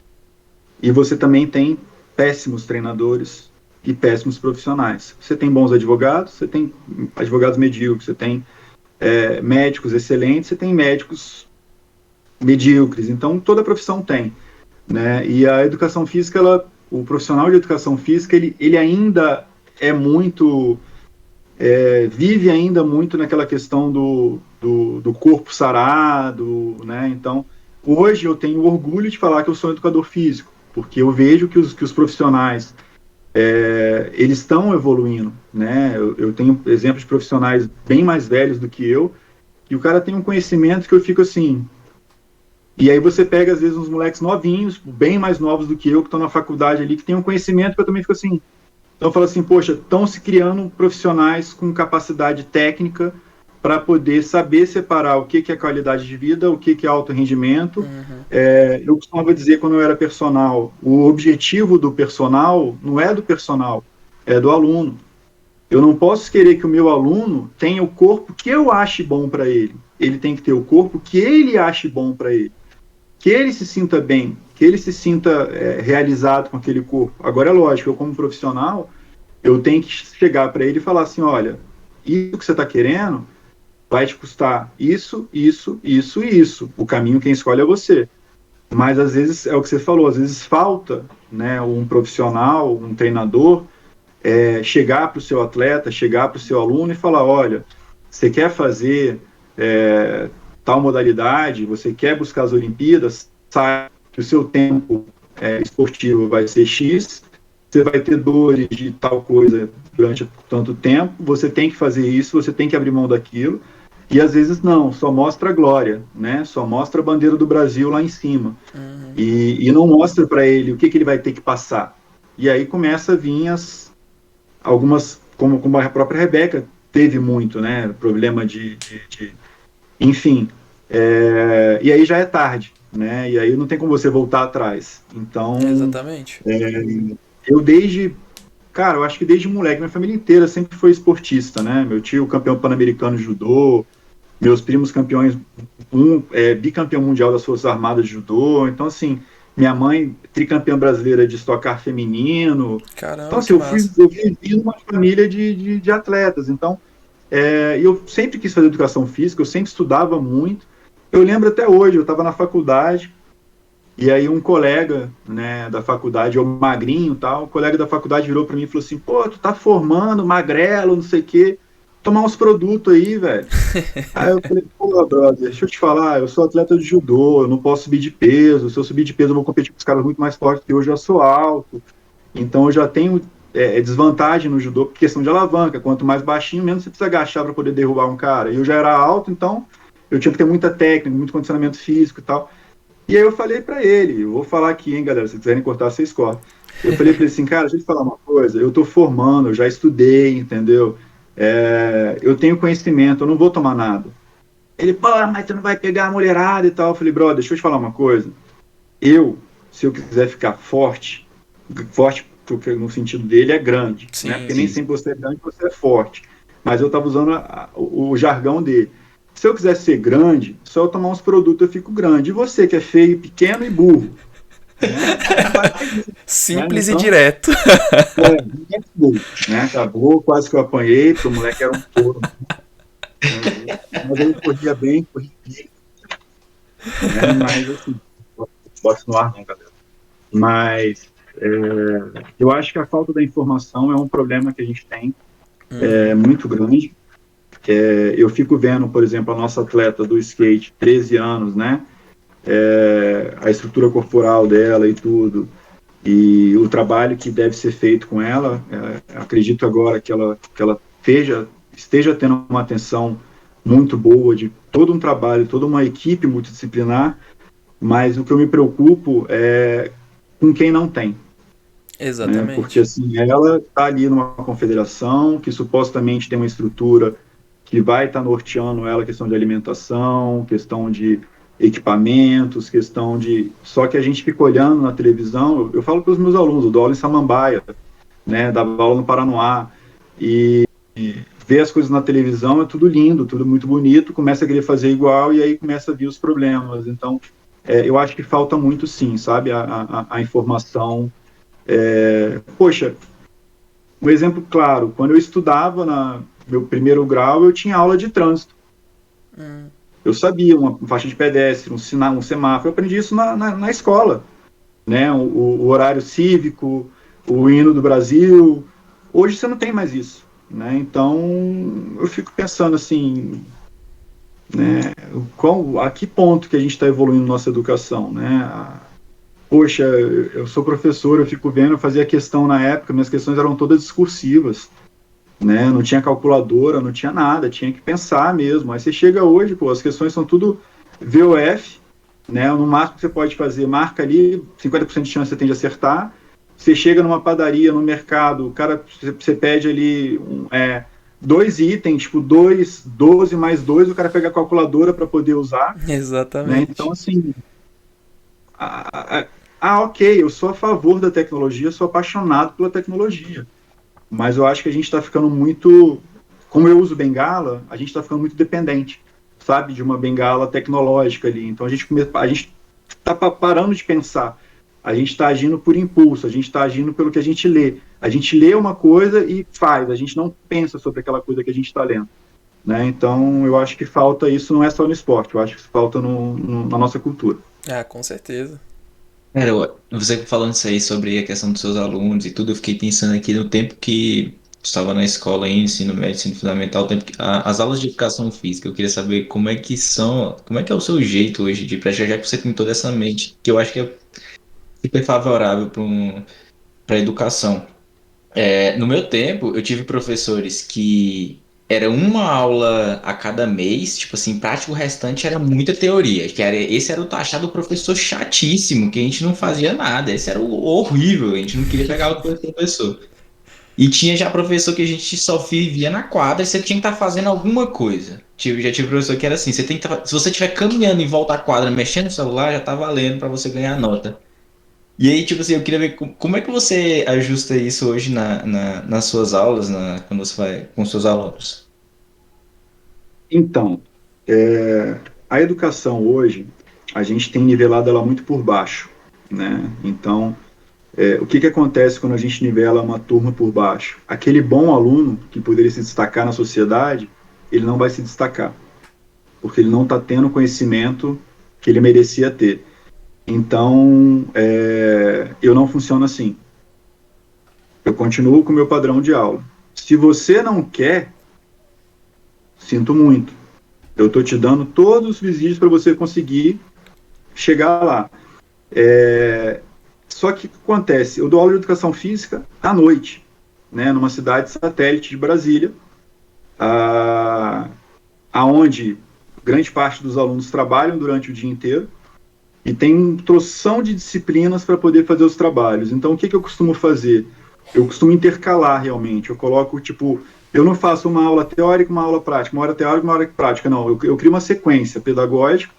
e você também tem péssimos treinadores e péssimos profissionais. Você tem bons advogados, você tem advogados medíocres, você tem médicos excelentes, você tem médicos medíocres. Então, toda profissão tem, né? E a educação física, o profissional de educação física, ele ainda é muito... vive ainda muito naquela questão do corpo sarado, né? Então, hoje eu tenho orgulho de falar que eu sou educador físico, porque eu vejo que os profissionais eles estão evoluindo, né? Eu tenho exemplos de profissionais bem mais velhos do que eu, e o cara tem um conhecimento que eu fico assim... E aí você pega, às vezes, uns moleques novinhos, bem mais novos do que eu, que estão na faculdade ali, que tem um conhecimento que eu também fico assim... Então eu falo assim, poxa, estão se criando profissionais com capacidade técnica para poder saber separar o que é qualidade de vida, o que é alto rendimento. Eu costumava dizer, quando eu era personal, o objetivo do personal não é do personal, é do aluno. Eu não posso querer que o meu aluno tenha o corpo que eu ache bom para ele. Ele tem que ter o corpo que ele ache bom para ele. Que ele se sinta bem, que ele se sinta realizado com aquele corpo. Agora, é lógico, eu como profissional, eu tenho que chegar para ele e falar assim, olha, isso que você está querendo vai te custar isso, isso, isso e isso. O caminho quem escolhe é você. Mas, às vezes, é o que você falou, às vezes falta, né, um profissional, um treinador, chegar para o seu atleta, chegar para o seu aluno e falar, olha, você quer fazer tal modalidade, você quer buscar as Olimpíadas, sabe que o seu tempo esportivo vai ser X, você vai ter dores de tal coisa durante tanto tempo, você tem que fazer isso, você tem que abrir mão daquilo, e às vezes não, só mostra a glória, né? Só mostra a bandeira do Brasil lá em cima, e não mostra para ele o que ele vai ter que passar. E aí começa a vir algumas, como a própria Rebeca teve muito, né? Problema enfim, e aí já é tarde, né? E aí não tem como você voltar atrás. Então, Exatamente. eu acho que desde moleque, minha família inteira sempre foi esportista, né? Meu tio campeão pan-americano de judô, meus primos campeões, bicampeão mundial das Forças Armadas de judô. Então, assim, minha mãe tricampeã brasileira de Stock Car feminino. Caramba, então, assim, eu vivi numa família de atletas. Então, eu sempre quis fazer educação física, eu sempre estudava muito. Eu lembro até hoje, eu estava na faculdade, e aí um colega, né, da faculdade, eu magrinho e tal, o colega da faculdade virou para mim e falou assim, pô, tu tá formando, magrelo, não sei o quê, tomar uns produtos aí, velho. Aí eu falei, pô, brother, deixa eu te falar, eu sou atleta de judô, eu não posso subir de peso, se eu subir de peso eu vou competir com os caras muito mais fortes, porque hoje eu sou alto, então eu já tenho desvantagem no judô por questão de alavanca, quanto mais baixinho, menos você precisa agachar para poder derrubar um cara. E eu já era alto, então eu tinha que ter muita técnica, muito condicionamento físico e tal. E aí eu falei para ele, eu vou falar aqui, hein, galera, se quiserem cortar, vocês cortam. Eu falei para ele assim, cara, deixa eu te falar uma coisa, eu tô formando, eu já estudei, entendeu? Eu tenho conhecimento, eu não vou tomar nada. Ele, pô, mas você não vai pegar a mulherada e tal. Eu falei, brother, deixa eu te falar uma coisa. Se eu quiser ficar forte porque no sentido dele é grande, sim, né? Porque nem sempre você é grande, você é forte. Mas eu estava usando o jargão dele. Se eu quiser ser grande, só eu tomar uns produtos eu fico grande. E você que é feio, pequeno e burro? Simples e direto. Né? Acabou, quase que eu apanhei, porque o moleque era um touro. Mas ele corria bem. Mas assim, bota no ar não, galera. Mas eu acho que a falta da informação é um problema que a gente tem, muito grande. Eu fico vendo, por exemplo, a nossa atleta do skate, 13 anos, né? A estrutura corporal dela e tudo, e o trabalho que deve ser feito com ela, acredito agora que ela esteja tendo uma atenção muito boa de todo um trabalho, toda uma equipe multidisciplinar, mas o que eu me preocupo é com quem não tem. Exatamente. Né? Porque assim, ela está ali numa confederação que supostamente tem uma estrutura que vai estar norteando ela, questão de alimentação, questão de equipamentos, questão de... Só que a gente fica olhando na televisão, eu falo para os meus alunos, eu dou aula em Samambaia, né, dava aula no Paranoá, e ver as coisas na televisão é tudo lindo, tudo muito bonito, começa a querer fazer igual e aí começa a vir os problemas. Então, eu acho que falta muito sim, sabe, a informação. Poxa, um exemplo claro, quando eu estudava meu primeiro grau, eu tinha aula de trânsito. Eu sabia uma faixa de pedestre, um semáforo, eu aprendi isso na escola, né? O horário cívico, o hino do Brasil. Hoje você não tem mais isso, né? Então eu fico pensando assim, né? A que ponto que a gente está evoluindo nossa educação, né? Poxa, eu sou professor, eu fico vendo, eu fazia questão na época, minhas questões eram todas discursivas, né? Não tinha calculadora, não tinha nada, tinha que pensar mesmo. Aí você chega hoje, pô, as questões são tudo VOF, né? No máximo que você pode fazer, marca ali, 50% de chance você tem de acertar. Você chega numa padaria, no mercado, o cara, você pede ali dois itens, tipo 2, 12 mais 2, o cara pega a calculadora para poder usar, né? Exatamente. Então, assim, ok, eu sou a favor da tecnologia, sou apaixonado pela tecnologia, mas eu acho que a gente está ficando muito, como eu uso bengala, a gente está ficando muito dependente, sabe, de uma bengala tecnológica ali. Então a gente está parando de pensar, a gente está agindo por impulso, a gente está agindo pelo que a gente lê. A gente lê uma coisa e faz, a gente não pensa sobre aquela coisa que a gente está lendo. Né? Então eu acho que falta isso, não é só no esporte, eu acho que falta na nossa cultura. Ah, com certeza. Cara, você falando isso aí sobre a questão dos seus alunos e tudo, eu fiquei pensando aqui no tempo que estava na escola ainda, ensino médio, ensino fundamental, o tempo as aulas de educação física, eu queria saber como é que são, como é que é o seu jeito hoje de praticar, já que você tem toda essa mente, que eu acho que é super favorável para a educação. No meu tempo, eu tive professores que era uma aula a cada mês, tipo assim, prático, o restante era muita teoria. Esse era o taxado professor chatíssimo, que a gente não fazia nada. Esse era o horrível, a gente não queria pegar o professor. E tinha já professor que a gente só vivia na quadra e você tinha que estar fazendo alguma coisa. Já tive professor que era assim, você tem que se você estiver caminhando em volta à quadra, mexendo no celular, já tá valendo para você ganhar nota. E aí, tipo assim, eu queria ver como é que você ajusta isso hoje nas suas aulas, quando você vai com seus alunos. Então, a educação hoje, a gente tem nivelado ela muito por baixo, né? Então, o que acontece quando a gente nivela uma turma por baixo? Aquele bom aluno que poderia se destacar na sociedade, ele não vai se destacar, porque ele não está tendo o conhecimento que ele merecia ter. Então, eu não funciono assim. Eu continuo com o meu padrão de aula. Se você não quer, sinto muito. Eu estou te dando todos os vesígios para você conseguir chegar lá. Só que o que acontece? Eu dou aula de educação física à noite, né, numa cidade satélite de Brasília, aonde grande parte dos alunos trabalham durante o dia inteiro e tem troção de disciplinas para poder fazer os trabalhos. Então, o que eu costumo fazer? Eu costumo intercalar realmente. Eu coloco, tipo, eu não faço uma aula teórica, uma aula prática, uma hora teórica, uma hora prática, não. Eu crio uma sequência pedagógica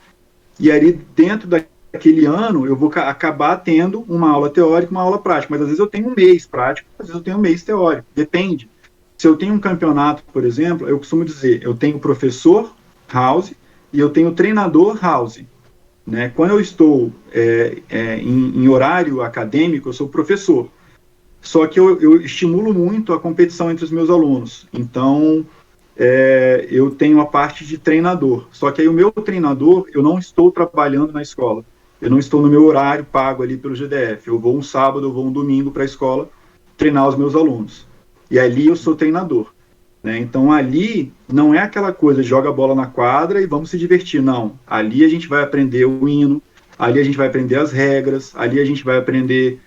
e ali dentro daquele ano eu vou acabar tendo uma aula teórica, uma aula prática, mas às vezes eu tenho um mês prático, às vezes eu tenho um mês teórico, depende. Se eu tenho um campeonato, por exemplo, eu costumo dizer, eu tenho professor house e eu tenho treinador house. Né? Quando eu estou em horário acadêmico, eu sou professor. Só que eu estimulo muito a competição entre os meus alunos. Então, eu tenho a parte de treinador. Só que aí o meu treinador, eu não estou trabalhando na escola. Eu não estou no meu horário pago ali pelo GDF. Eu vou um sábado, eu vou um domingo para a escola treinar os meus alunos. E ali eu sou treinador. Né? Então, ali não é aquela coisa de joga a bola na quadra e vamos se divertir. Não. Ali a gente vai aprender o hino, ali a gente vai aprender as regras, ali a gente vai aprender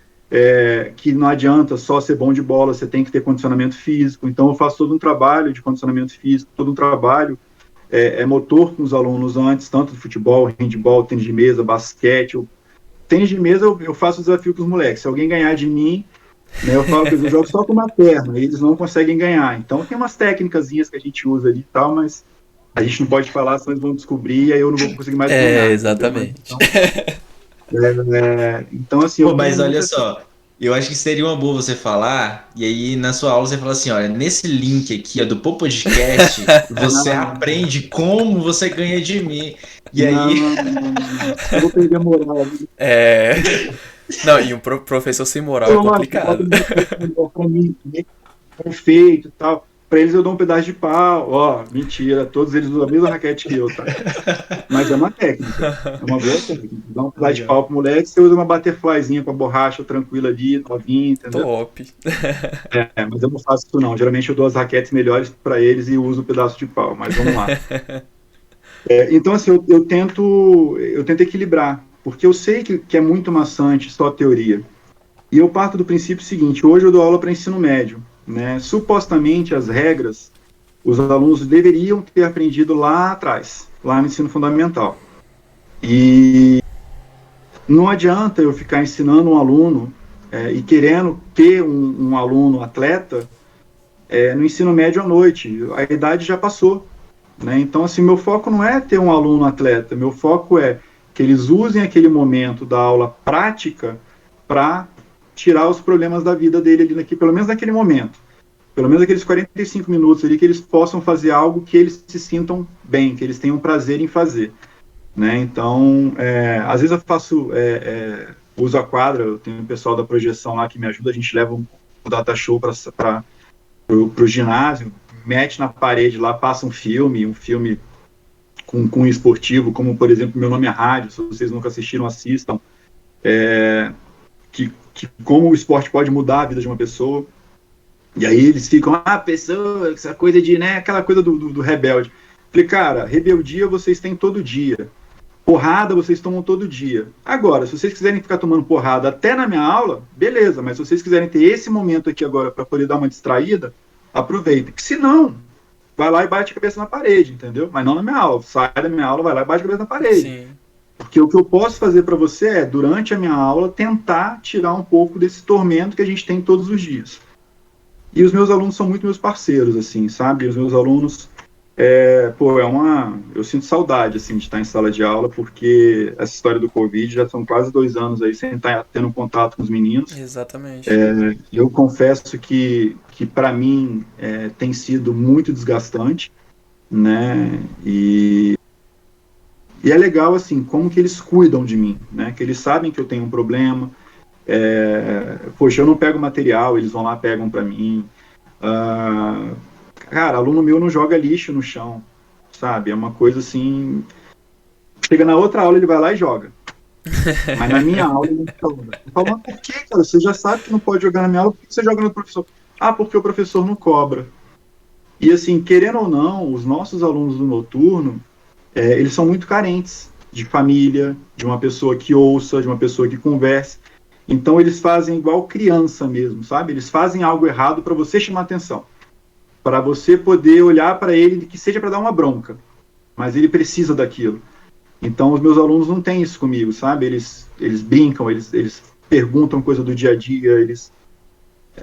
que não adianta só ser bom de bola, você tem que ter condicionamento físico. Então, eu faço todo um trabalho de condicionamento físico, todo um trabalho motor com os alunos antes, tanto de futebol, handebol, tênis de mesa, basquete. Tênis de mesa eu faço o desafio com os moleques. Se alguém ganhar de mim, né, eu falo que eu jogo só com uma perna, eles não conseguem ganhar. Então tem umas técnicazinhas que a gente usa ali e tal, mas a gente não pode falar, senão eles vão descobrir e aí eu não vou conseguir mais ganhar. Exatamente. Então, assim... Pô, mas olha só, eu acho que seria uma boa você falar, e aí na sua aula você fala assim, olha, nesse link aqui, ó, do Podcast, você aprende como você ganha de mim. E aí... Eu vou perder a moral. Não, e um professor sem moral é complicado. Perfeito e tal. Pra eles eu dou um pedaço de pau. Ó, mentira, todos eles usam a mesma raquete que eu, tá? Mas é uma técnica. É uma boa técnica. Dá um pedaço de pau pro moleque, você usa uma butterflyzinha com a borracha tranquila ali, novinha, entendeu? Top. Mas eu não faço isso não. Geralmente eu dou as raquetes melhores pra eles e uso o pedaço de pau, mas vamos lá. Então, assim, eu tento equilibrar, porque eu sei que é muito maçante só a teoria. E eu parto do princípio seguinte, hoje eu dou aula para ensino médio, né? Supostamente as regras, os alunos deveriam ter aprendido lá atrás, lá no ensino fundamental. E não adianta eu ficar ensinando um aluno e querendo ter um aluno atleta no ensino médio à noite, a idade já passou, né? Então, assim, meu foco não é ter um aluno atleta, meu foco é que eles usem aquele momento da aula prática para tirar os problemas da vida dele ali, pelo menos naquele momento. Pelo menos aqueles 45 minutos ali, que eles possam fazer algo que eles se sintam bem, que eles tenham prazer em fazer, né? Então, às vezes eu faço, uso a quadra, eu tenho um pessoal da projeção lá que me ajuda, a gente leva o data show para o ginásio, mete na parede lá, passa um filme com um esportivo, como, por exemplo, Meu Nome é Rádio, se vocês nunca assistiram, assistam, que como o esporte pode mudar a vida de uma pessoa. E aí eles ficam, pessoa, essa coisa de, né, aquela coisa do rebelde. Falei, cara, rebeldia vocês têm todo dia. Porrada vocês tomam todo dia. Agora, se vocês quiserem ficar tomando porrada até na minha aula, beleza, mas se vocês quiserem ter esse momento aqui agora para poder dar uma distraída, aproveitem. Se não, vai lá e bate a cabeça na parede, entendeu? Mas não na minha aula. Sai da minha aula, vai lá e bate a cabeça na parede. Sim. Porque o que eu posso fazer para você é, durante a minha aula, tentar tirar um pouco desse tormento que a gente tem todos os dias. E os meus alunos são muito meus parceiros, assim, sabe? Os meus alunos, eu sinto saudade, assim, de estar em sala de aula, porque essa história do Covid já são quase 2 anos aí sem estar tendo contato com os meninos. Exatamente. Eu confesso que para mim tem sido muito desgastante, né? E é legal, assim, como que eles cuidam de mim, né? Que eles sabem que eu tenho um problema. Poxa, eu não pego material, eles vão lá, pegam para mim. Cara, aluno meu não joga lixo no chão, sabe? É uma coisa assim... Chega na outra aula, ele vai lá e joga. Mas na minha aula, ele não joga. Eu falo, mas por que, cara? Você já sabe que não pode jogar na minha aula, por que você joga no professor? Porque o professor não cobra. E assim, querendo ou não, os nossos alunos do noturno, eles são muito carentes de família, de uma pessoa que ouça, de uma pessoa que converse. Então eles fazem igual criança mesmo, sabe? Eles fazem algo errado para você chamar atenção, para você poder olhar para ele, que seja para dar uma bronca, mas ele precisa daquilo. Então os meus alunos não têm isso comigo, sabe? Eles brincam, eles perguntam coisa do dia a dia,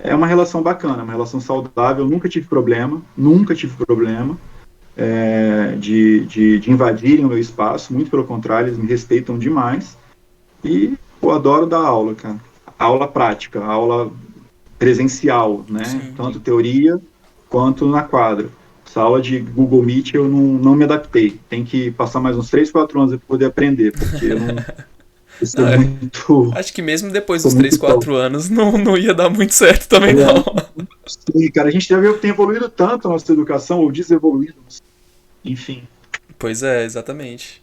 é uma relação bacana, uma relação saudável. Eu nunca tive problema de invadirem o meu espaço, muito pelo contrário, eles me respeitam demais. E eu adoro dar aula, cara. Aula prática, aula presencial, né? Sim. Tanto teoria quanto na quadra. Essa aula de Google Meet eu não me adaptei. Tem que passar mais uns 3, 4 anos para poder aprender, porque eu não... muito... Acho que mesmo depois dos 3, 4 anos não ia dar muito certo também, não. Sim, cara, a gente tem evoluído tanto a nossa educação, ou desevoluído, enfim. Pois é, exatamente.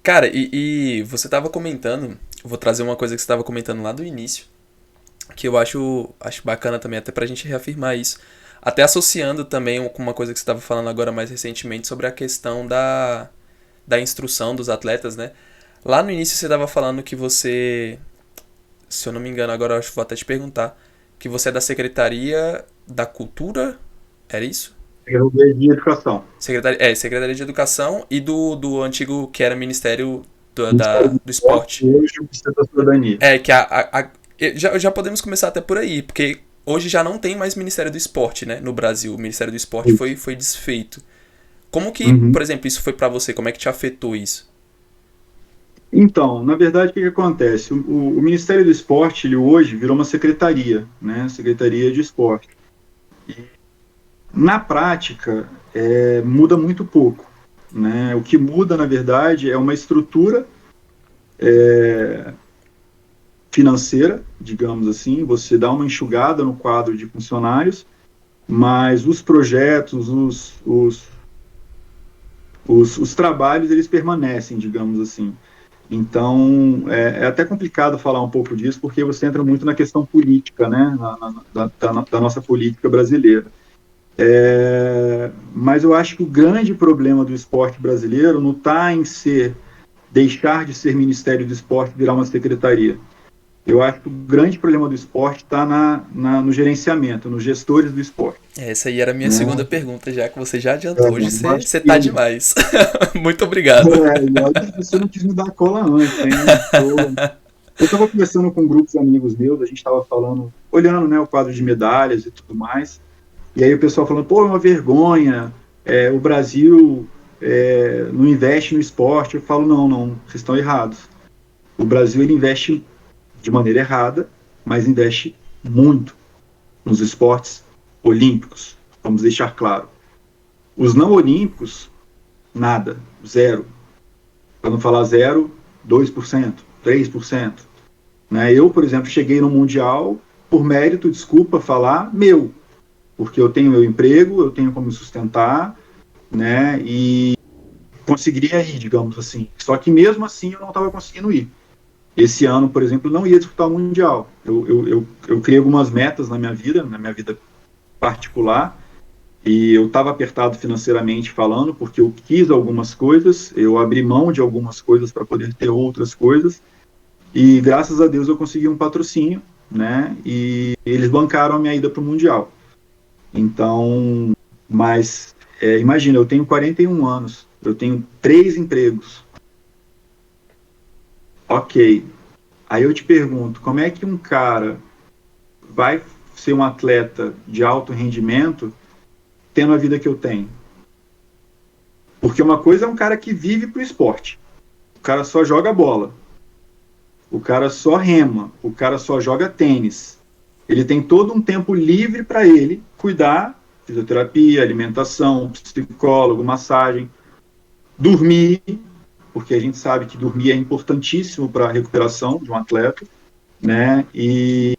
Cara, e você tava comentando, vou trazer uma coisa que você tava comentando lá do início, que eu acho bacana também, até pra gente reafirmar isso. Até associando também com uma coisa que você tava falando agora mais recentemente sobre a questão da instrução dos atletas, né? Lá no início você tava falando que você, se eu não me engano, agora eu acho que vou até te perguntar, que você é da Secretaria da Cultura, era isso? Secretaria de Educação. Secretaria de Educação e do antigo, que era Ministério do Esporte. Hoje o Ministério da Cidadania. Que já podemos começar até por aí, porque hoje já não tem mais Ministério do Esporte, né, no Brasil. O Ministério do Esporte foi desfeito. Como que, por exemplo, isso foi pra você? Como é que te afetou isso? Então, na verdade, o que acontece? O Ministério do Esporte, ele hoje virou uma secretaria, né? Secretaria de Esporte. E, na prática, muda muito pouco, né? O que muda, na verdade, é uma estrutura financeira, digamos assim. Você dá uma enxugada no quadro de funcionários, mas os projetos, os trabalhos, eles permanecem, digamos assim. Então, é até complicado falar um pouco disso, porque você entra muito na questão política, né, da nossa política brasileira. Mas eu acho que o grande problema do esporte brasileiro não está em deixar de ser Ministério do Esporte e virar uma secretaria. Eu acho que o grande problema do esporte está no gerenciamento, nos gestores do esporte. Essa aí era a minha segunda pergunta, já que você já adiantou. Hoje você tá demais. Muito obrigado. Você não quis me dar cola antes, hein? Eu estava conversando com grupos de amigos meus, a gente estava falando, olhando, né, o quadro de medalhas e tudo mais, E aí o pessoal falando, pô, é uma vergonha, o Brasil não investe no esporte. Eu falo, não, vocês estão errados. O Brasil ele investe de maneira errada, mas investe muito nos esportes olímpicos, vamos deixar claro. Os não olímpicos, nada, zero. Para não falar zero, 2%, 3%. Né? Eu, por exemplo, cheguei no Mundial por mérito, desculpa falar, meu, porque eu tenho meu emprego, eu tenho como me sustentar, né, e conseguiria ir, digamos assim. Só que mesmo assim eu não estava conseguindo ir. Esse ano, por exemplo, eu não ia disputar o Mundial. Eu criei algumas metas na minha vida particular, e eu estava apertado financeiramente falando, porque eu quis algumas coisas, eu abri mão de algumas coisas para poder ter outras coisas, e graças a Deus eu consegui um patrocínio, né, e eles bancaram a minha ida para o Mundial. Então, mas imagina, eu tenho 41 anos, eu tenho 3 empregos. Ok. Aí eu te pergunto, como é que um cara vai ser um atleta de alto rendimento tendo a vida que eu tenho? Porque uma coisa é um cara que vive pro esporte. O cara só joga bola. O cara só rema. O cara só joga tênis. Ele tem todo um tempo livre para ele cuidar, fisioterapia, alimentação, psicólogo, massagem, dormir, porque a gente sabe que dormir é importantíssimo para a recuperação de um atleta, né? E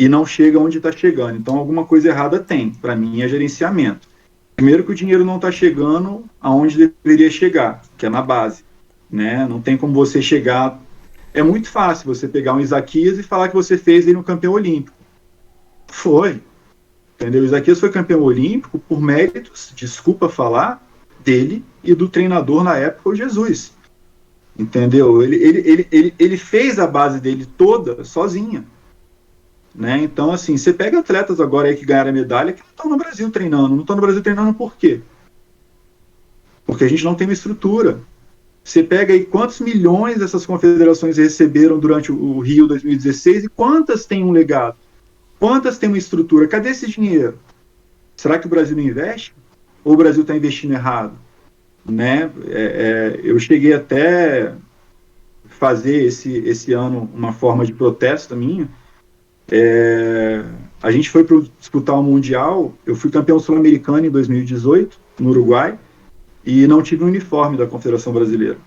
não chega onde está chegando. Então, alguma coisa errada tem. Para mim, é gerenciamento. Primeiro que o dinheiro não está chegando aonde deveria chegar, que é na base, né? Não tem como você chegar. É muito fácil você pegar um Isaquias e falar que você fez ele um campeão olímpico. Foi. Entendeu? O Isaquias foi campeão olímpico por méritos, desculpa falar, dele e do treinador na época, o Jesus. Entendeu? Ele fez a base dele toda sozinha. Né? Então, assim, você pega atletas agora aí que ganharam a medalha que não estão no Brasil treinando. Não estão no Brasil treinando por quê? Porque a gente não tem uma estrutura. Você pega aí quantos milhões essas confederações receberam durante o Rio 2016 e quantas têm um legado? Quantas têm uma estrutura? Cadê esse dinheiro? Será que o Brasil não investe? Ou o Brasil está investindo errado? Né? Eu cheguei até fazer esse ano uma forma de protesto minha. A gente foi para disputar o Mundial. Eu fui campeão sul-americano em 2018, no Uruguai, e não tive um uniforme da Confederação Brasileira,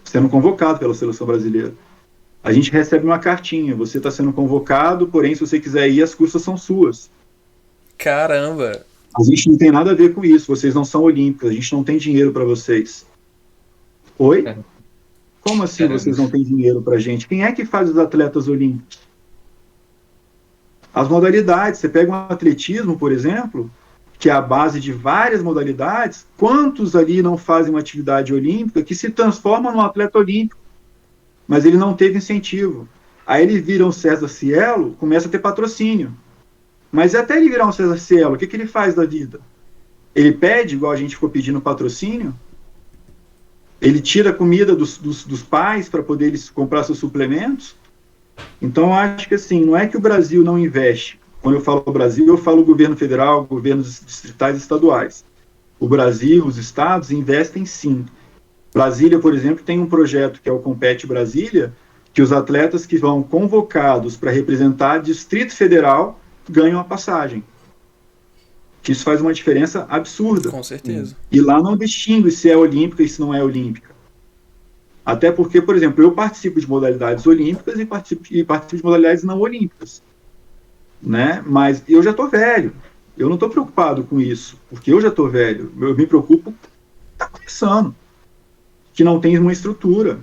sendo convocado pela Seleção Brasileira. A gente recebe uma cartinha, você está sendo convocado, porém, se você quiser ir, as custas são suas. Caramba! A gente não tem nada a ver com isso, vocês não são olímpicos, a gente não tem dinheiro para vocês. Oi? Como assim vocês não têm dinheiro para a gente? Quem é que faz os atletas olímpicos? As modalidades, você pega um atletismo, por exemplo, que é a base de várias modalidades, quantos ali não fazem uma atividade olímpica que se transforma num atleta olímpico, mas ele não teve incentivo. Aí ele vira um César Cielo, começa a ter patrocínio. Mas até ele virar um César Cielo, o que ele faz da vida? Ele pede, igual a gente ficou pedindo patrocínio? Ele tira a comida dos pais para poder eles comprar seus suplementos? Então, eu acho que assim, não é que o Brasil não investe. Quando eu falo Brasil, eu falo governo federal, governos distritais e estaduais. O Brasil, os estados, investem sim. Brasília, por exemplo, tem um projeto que é o Compete Brasília, que os atletas que vão convocados para representar Distrito Federal ganham a passagem. Que isso faz uma diferença absurda. Com certeza. E lá não distingue se é olímpica e se não é olímpica. Até porque, por exemplo, eu participo de modalidades olímpicas e participo de modalidades não olímpicas. Né? Mas eu já estou velho. Eu não estou preocupado com isso, porque eu já estou velho. Eu me preocupo com o que está começando, que não tem uma estrutura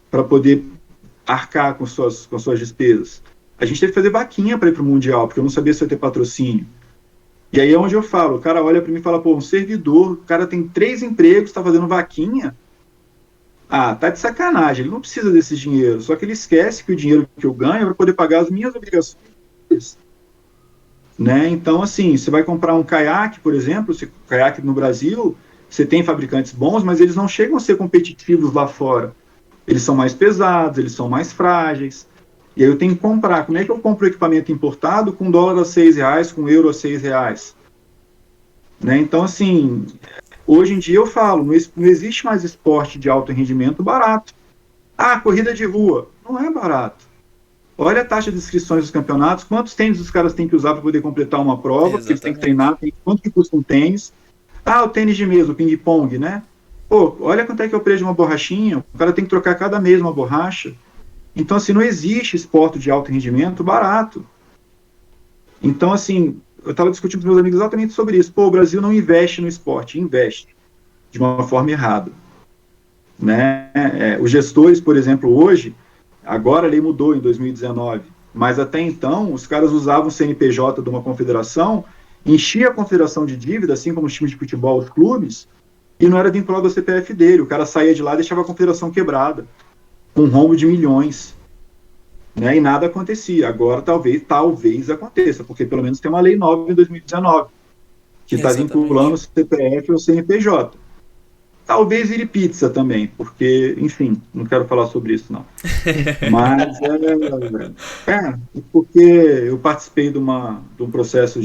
para poder arcar com suas despesas. A gente teve que fazer vaquinha para ir para o Mundial, porque eu não sabia se ia ter patrocínio. E aí é onde eu falo, o cara olha para mim e fala, pô, um servidor, o cara tem 3 empregos, está fazendo vaquinha. Ah, tá de sacanagem, ele não precisa desse dinheiro, só que ele esquece que o dinheiro que eu ganho é para poder pagar as minhas obrigações. Né? Então, assim, você vai comprar um caiaque, por exemplo, caiaque no Brasil, você tem fabricantes bons, mas eles não chegam a ser competitivos lá fora. Eles são mais pesados, eles são mais frágeis. E aí eu tenho que comprar. Como é que eu compro equipamento importado com dólar a R$6, com euro a R$6? Né? Então, assim, hoje em dia eu falo, não existe mais esporte de alto rendimento barato. Ah, corrida de rua. Não é barato. Olha a taxa de inscrições dos campeonatos, quantos tênis os caras têm que usar para poder completar uma prova, porque eles têm que treinar, quanto que custa um tênis. Ah, o tênis de mesa, o ping-pong, né? Pô, olha quanto é que é o preço de uma borrachinha, o cara tem que trocar cada mês uma borracha. Então, assim, não existe esporte de alto rendimento barato. Então, assim, eu estava discutindo com meus amigos exatamente sobre isso. Pô, o Brasil não investe no esporte, investe de uma forma errada. Né? Os gestores, por exemplo, hoje, agora a lei mudou em 2019, mas até então os caras usavam o CNPJ de uma confederação, enchia a confederação de dívida, assim como os times de futebol, os clubes, e não era vinculado ao CPF dele. O cara saía de lá e deixava a confederação quebrada, com um rombo de milhões. Né? E nada acontecia. Agora talvez aconteça, porque pelo menos tem uma lei nova em 2019, que está vinculando o CPF ao CNPJ. Talvez vire pizza também, porque, enfim, não quero falar sobre isso, não. Mas, porque eu participei de um processo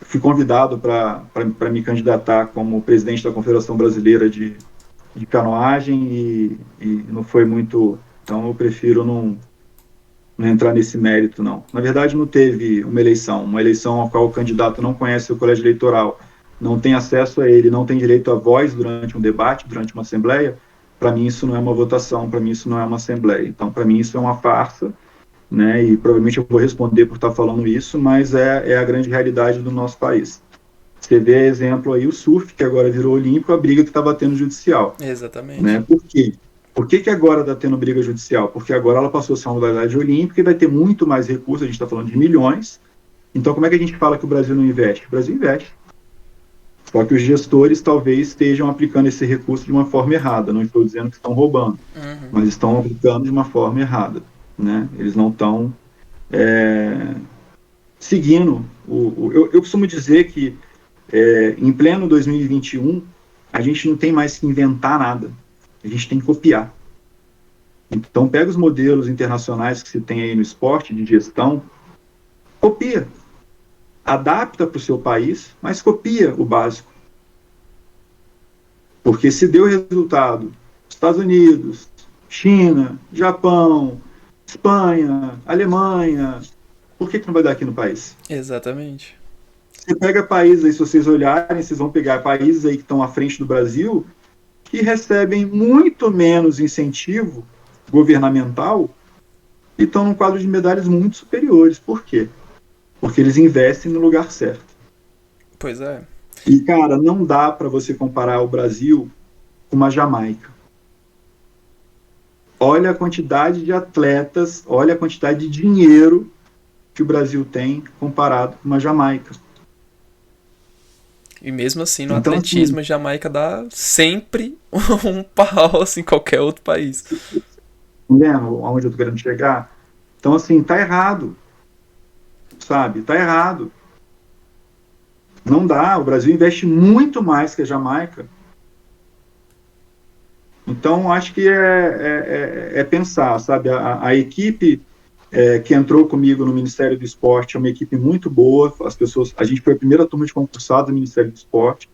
fui convidado para me candidatar como presidente da Confederação Brasileira de Canoagem e não foi muito... Então, eu prefiro não entrar nesse mérito, não. Na verdade, não teve uma eleição a qual o candidato não conhece o colégio eleitoral, não tem acesso a ele, não tem direito à voz durante um debate, durante uma assembleia. Para mim isso não é uma votação, para mim isso não é uma assembleia. Então, para mim isso é uma farsa, né? E provavelmente eu vou responder por estar falando isso, mas é a grande realidade do nosso país. Você vê, exemplo aí, o surf, que agora virou olímpico, a briga que está batendo judicial. Exatamente. Né? Por quê? Por que agora está tendo briga judicial? Porque agora ela passou a ser uma modalidade olímpica e vai ter muito mais recursos, a gente está falando de milhões. Então, como é que a gente fala que o Brasil não investe? O Brasil investe. Só que os gestores talvez estejam aplicando esse recurso de uma forma errada. Não estou dizendo que estão roubando, mas estão aplicando de uma forma errada. Né? Eles não estão seguindo. Eu costumo dizer que em pleno 2021, a gente não tem mais que inventar nada. A gente tem que copiar. Então, pega os modelos internacionais que se tem aí no esporte, de gestão, copia. Adapta para o seu país, mas copia o básico. Porque se deu resultado, Estados Unidos, China, Japão, Espanha, Alemanha, por que não vai dar aqui no país? Exatamente. Você pega países aí, se vocês olharem, vocês vão pegar países aí que estão à frente do Brasil, que recebem muito menos incentivo governamental e estão num quadro de medalhas muito superiores. Por quê? Porque eles investem no lugar certo. Pois é. E, cara, não dá para você comparar o Brasil com uma Jamaica. Olha a quantidade de atletas, olha a quantidade de dinheiro que o Brasil tem comparado com uma Jamaica. E mesmo assim, no então, atletismo, a Jamaica dá sempre um pau, assim, em qualquer outro país. Entendendo aonde eu tô querendo chegar? Então, assim, tá errado. Sabe? Tá errado. Não dá. O Brasil investe muito mais que a Jamaica. Então, acho que é pensar, sabe? A equipe que entrou comigo no Ministério do Esporte é uma equipe muito boa. A gente foi a primeira turma de concursados do Ministério do Esporte.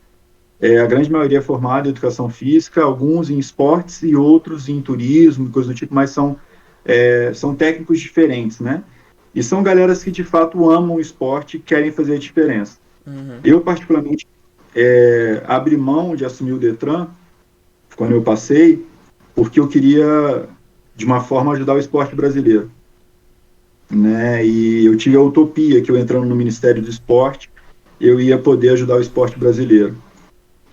A grande maioria é formada em educação física, alguns em esportes e outros em turismo, coisa do tipo, mas são técnicos diferentes, né? E são galeras que, de fato, amam o esporte e querem fazer a diferença. Eu, particularmente, abri mão de assumir o Detran, quando eu passei, porque eu queria, de uma forma, ajudar o esporte brasileiro. Né? E eu tive a utopia que eu, entrando no Ministério do Esporte, eu ia poder ajudar o esporte brasileiro.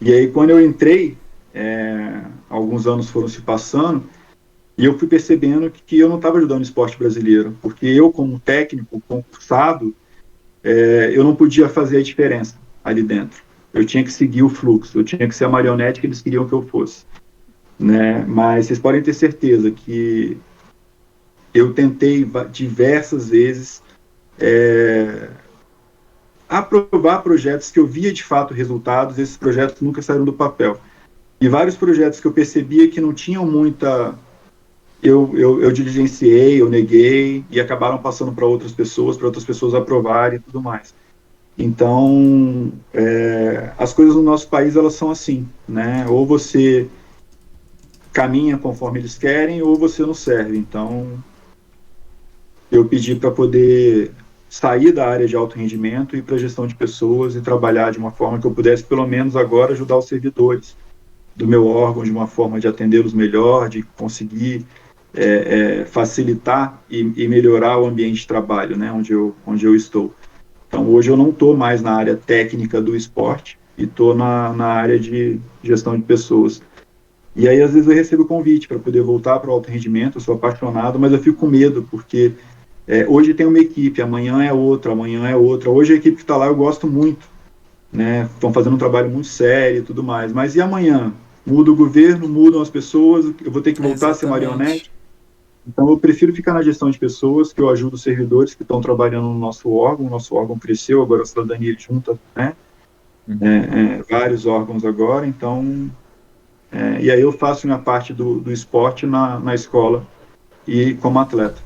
E aí, quando eu entrei, alguns anos foram se passando, e eu fui percebendo que eu não estava ajudando o esporte brasileiro, porque eu, como técnico concursado, eu não podia fazer a diferença ali dentro. Eu tinha que seguir o fluxo, eu tinha que ser a marionete que eles queriam que eu fosse. Né? Mas vocês podem ter certeza que eu tentei diversas vezes aprovar projetos que eu via de fato resultados, esses projetos nunca saíram do papel. E vários projetos que eu percebia que não tinham muita eu diligenciei, eu neguei, e acabaram passando para outras pessoas aprovarem e tudo mais. Então, as coisas no nosso país, elas são assim, né? Ou você caminha conforme eles querem, ou você não serve. Então, eu pedi para poder sair da área de alto rendimento e ir para a gestão de pessoas e trabalhar de uma forma que eu pudesse, pelo menos agora, ajudar os servidores do meu órgão de uma forma de atendê-los melhor, de conseguir facilitar e melhorar o ambiente de trabalho, né, onde eu estou. Então, hoje eu não estou mais na área técnica do esporte e estou na área de gestão de pessoas. E aí, às vezes, eu recebo convite para poder voltar para o alto rendimento, eu sou apaixonado, mas eu fico com medo, porque hoje tem uma equipe, amanhã é outra. Hoje a equipe que está lá eu gosto muito, né? Estão fazendo um trabalho muito sério e tudo mais. Mas e amanhã? Muda o governo, mudam as pessoas, eu vou ter que voltar a ser marionete. Então eu prefiro ficar na gestão de pessoas, que eu ajudo os servidores que estão trabalhando no nosso órgão. O nosso órgão cresceu, agora a cidadania junta, né? Vários órgãos agora, então... e aí eu faço minha parte do esporte na escola e como atleta.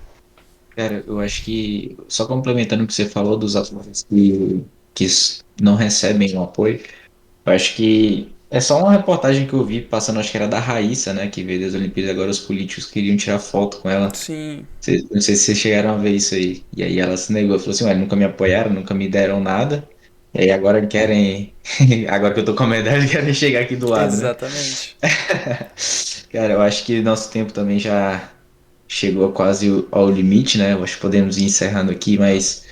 Cara, eu acho que, só complementando o que você falou dos atletas que não recebem o apoio, eu acho que é só uma reportagem que eu vi passando, acho que era da Raíssa, né, que veio das Olimpíadas, agora os políticos queriam tirar foto com ela. Sim. Não sei se vocês chegaram a ver isso aí. E aí ela se negou, falou assim, ué, nunca me apoiaram, nunca me deram nada, e aí agora querem, agora que eu tô com a medalha, querem chegar aqui do lado, né? Exatamente. Cara, eu acho que nosso tempo também já chegou quase ao limite, né? Eu acho que podemos ir encerrando aqui, mas,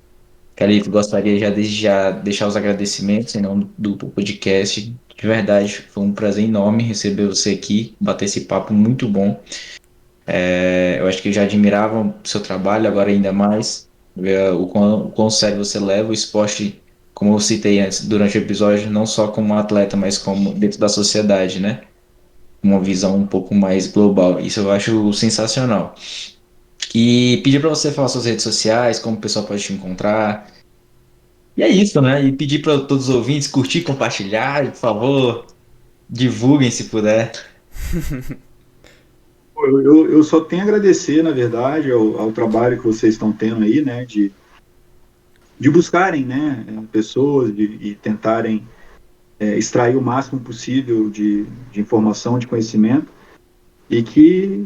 Calito, gostaria já desde já deixar os agradecimentos em nome do podcast. De verdade, foi um prazer enorme receber você aqui, bater esse papo muito bom. Eu acho que eu já admirava o seu trabalho, agora ainda mais, ver o quão sério você leva o esporte, como eu citei antes, durante o episódio, não só como atleta, mas como dentro da sociedade, né? Uma visão um pouco mais global. Isso eu acho sensacional. E pedir para você falar suas redes sociais, como o pessoal pode te encontrar. E é isso, né? E pedir para todos os ouvintes curtir, compartilhar, e, por favor, divulguem se puder. Eu só tenho a agradecer, na verdade, ao trabalho que vocês estão tendo aí, né, de buscarem, né, pessoas e tentarem extrair o máximo possível de informação, de conhecimento, e que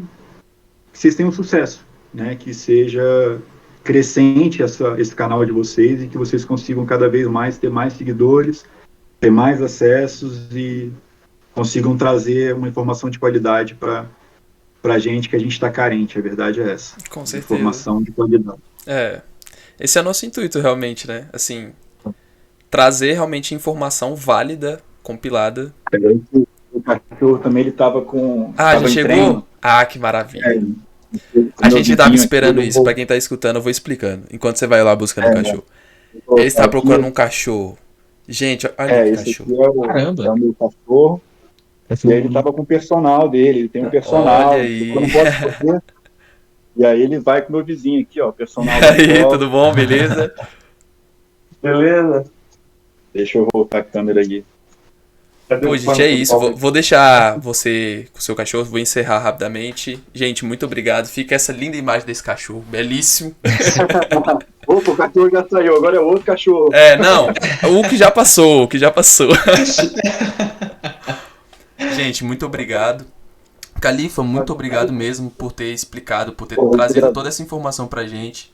vocês tenham sucesso, né, que seja crescente esse canal de vocês e que vocês consigam cada vez mais ter mais seguidores, ter mais acessos e consigam trazer uma informação de qualidade para a gente, que a gente está carente, a verdade é essa. Com certeza. Informação de qualidade. Esse é o nosso intuito realmente, né? Assim, trazer realmente informação válida, compilada. O cachorro também, ele tava com... Ah, já chegou? Treino. Ah, que maravilha. A gente tava esperando isso. Pra quem tá escutando, eu vou explicando. Enquanto você vai lá buscando o cachorro. Ele está procurando um cachorro. Gente, olha que cachorro. Caramba. É o meu cachorro. E aí ele tava com o personal dele. Ele tem um personal. Olha aí. Eu não posso correr. E aí ele vai com o meu vizinho aqui, ó. Personal. E aí, tudo bom? Beleza? Beleza. Deixa eu voltar a câmera aqui. Pô, gente, é isso. Vou deixar você com o seu cachorro. Vou encerrar rapidamente. Gente, muito obrigado. Fica essa linda imagem desse cachorro. Belíssimo. Opa, o cachorro já saiu. Agora é outro cachorro. Não. O que já passou. Gente, muito obrigado. Califa, muito obrigado mesmo por ter explicado, por ter trazido toda essa informação pra gente.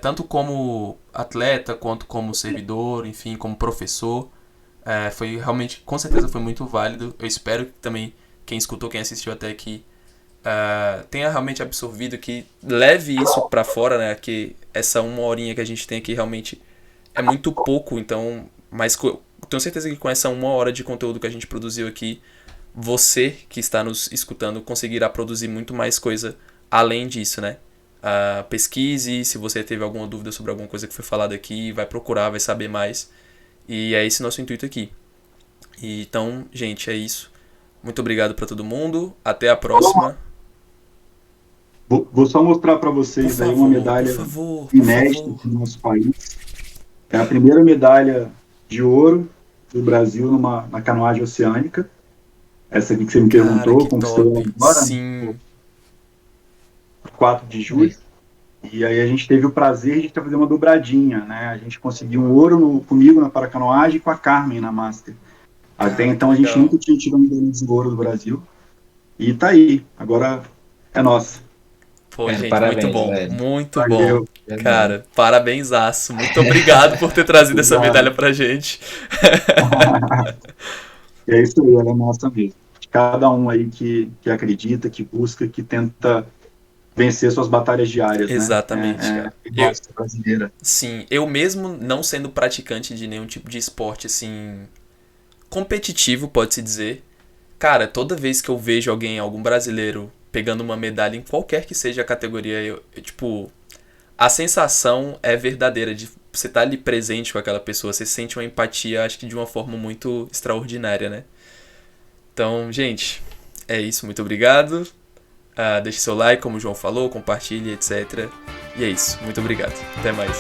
Tanto como atleta, quanto como servidor, enfim, como professor. Foi realmente, com certeza foi muito válido. Eu espero que também quem escutou, quem assistiu até aqui, tenha realmente absorvido, que leve isso pra fora, né? Que essa uma horinha que a gente tem aqui realmente é muito pouco, então, mas tenho certeza que com essa uma hora de conteúdo que a gente produziu aqui, você que está nos escutando conseguirá produzir muito mais coisa além disso, né? Pesquise, se você teve alguma dúvida sobre alguma coisa que foi falada aqui, vai procurar, vai saber mais. E é esse nosso intuito aqui. Então, gente, é isso. Muito obrigado para todo mundo. Até a próxima. Vou só mostrar para vocês aí uma medalha inédita do nosso país. É a primeira medalha de ouro do Brasil na canoagem oceânica. Essa aqui que você me perguntou, conquistou agora. Sim. 4 de julho. E aí a gente teve o prazer de fazer uma dobradinha, né? A gente conseguiu um ouro comigo na paracanoagem e com a Carmen na Master. Até então a gente legal. nunca tinha tido um medalha de ouro do Brasil. E tá aí, agora é nossa. Pô, Cara, gente, parabéns, muito bom, velho. muito Valeu. bom. Cara, parabenzaço. Muito obrigado por ter trazido essa Obrigado. medalha pra gente. E é isso aí, ela é nossa mesmo. Cada um aí que acredita, que busca, que tenta vencer suas batalhas diárias, né? Exatamente, cara. Nossa, brasileira. Sim, eu mesmo não sendo praticante de nenhum tipo de esporte, assim, competitivo, pode-se dizer, cara, toda vez que eu vejo algum brasileiro pegando uma medalha em qualquer que seja a categoria, tipo, a sensação é verdadeira de você estar ali presente com aquela pessoa, você sente uma empatia, acho que de uma forma muito extraordinária, né? Então, gente, é isso, muito obrigado. Deixe seu like, como o João falou, compartilhe, etc. E é isso, muito obrigado. Até mais.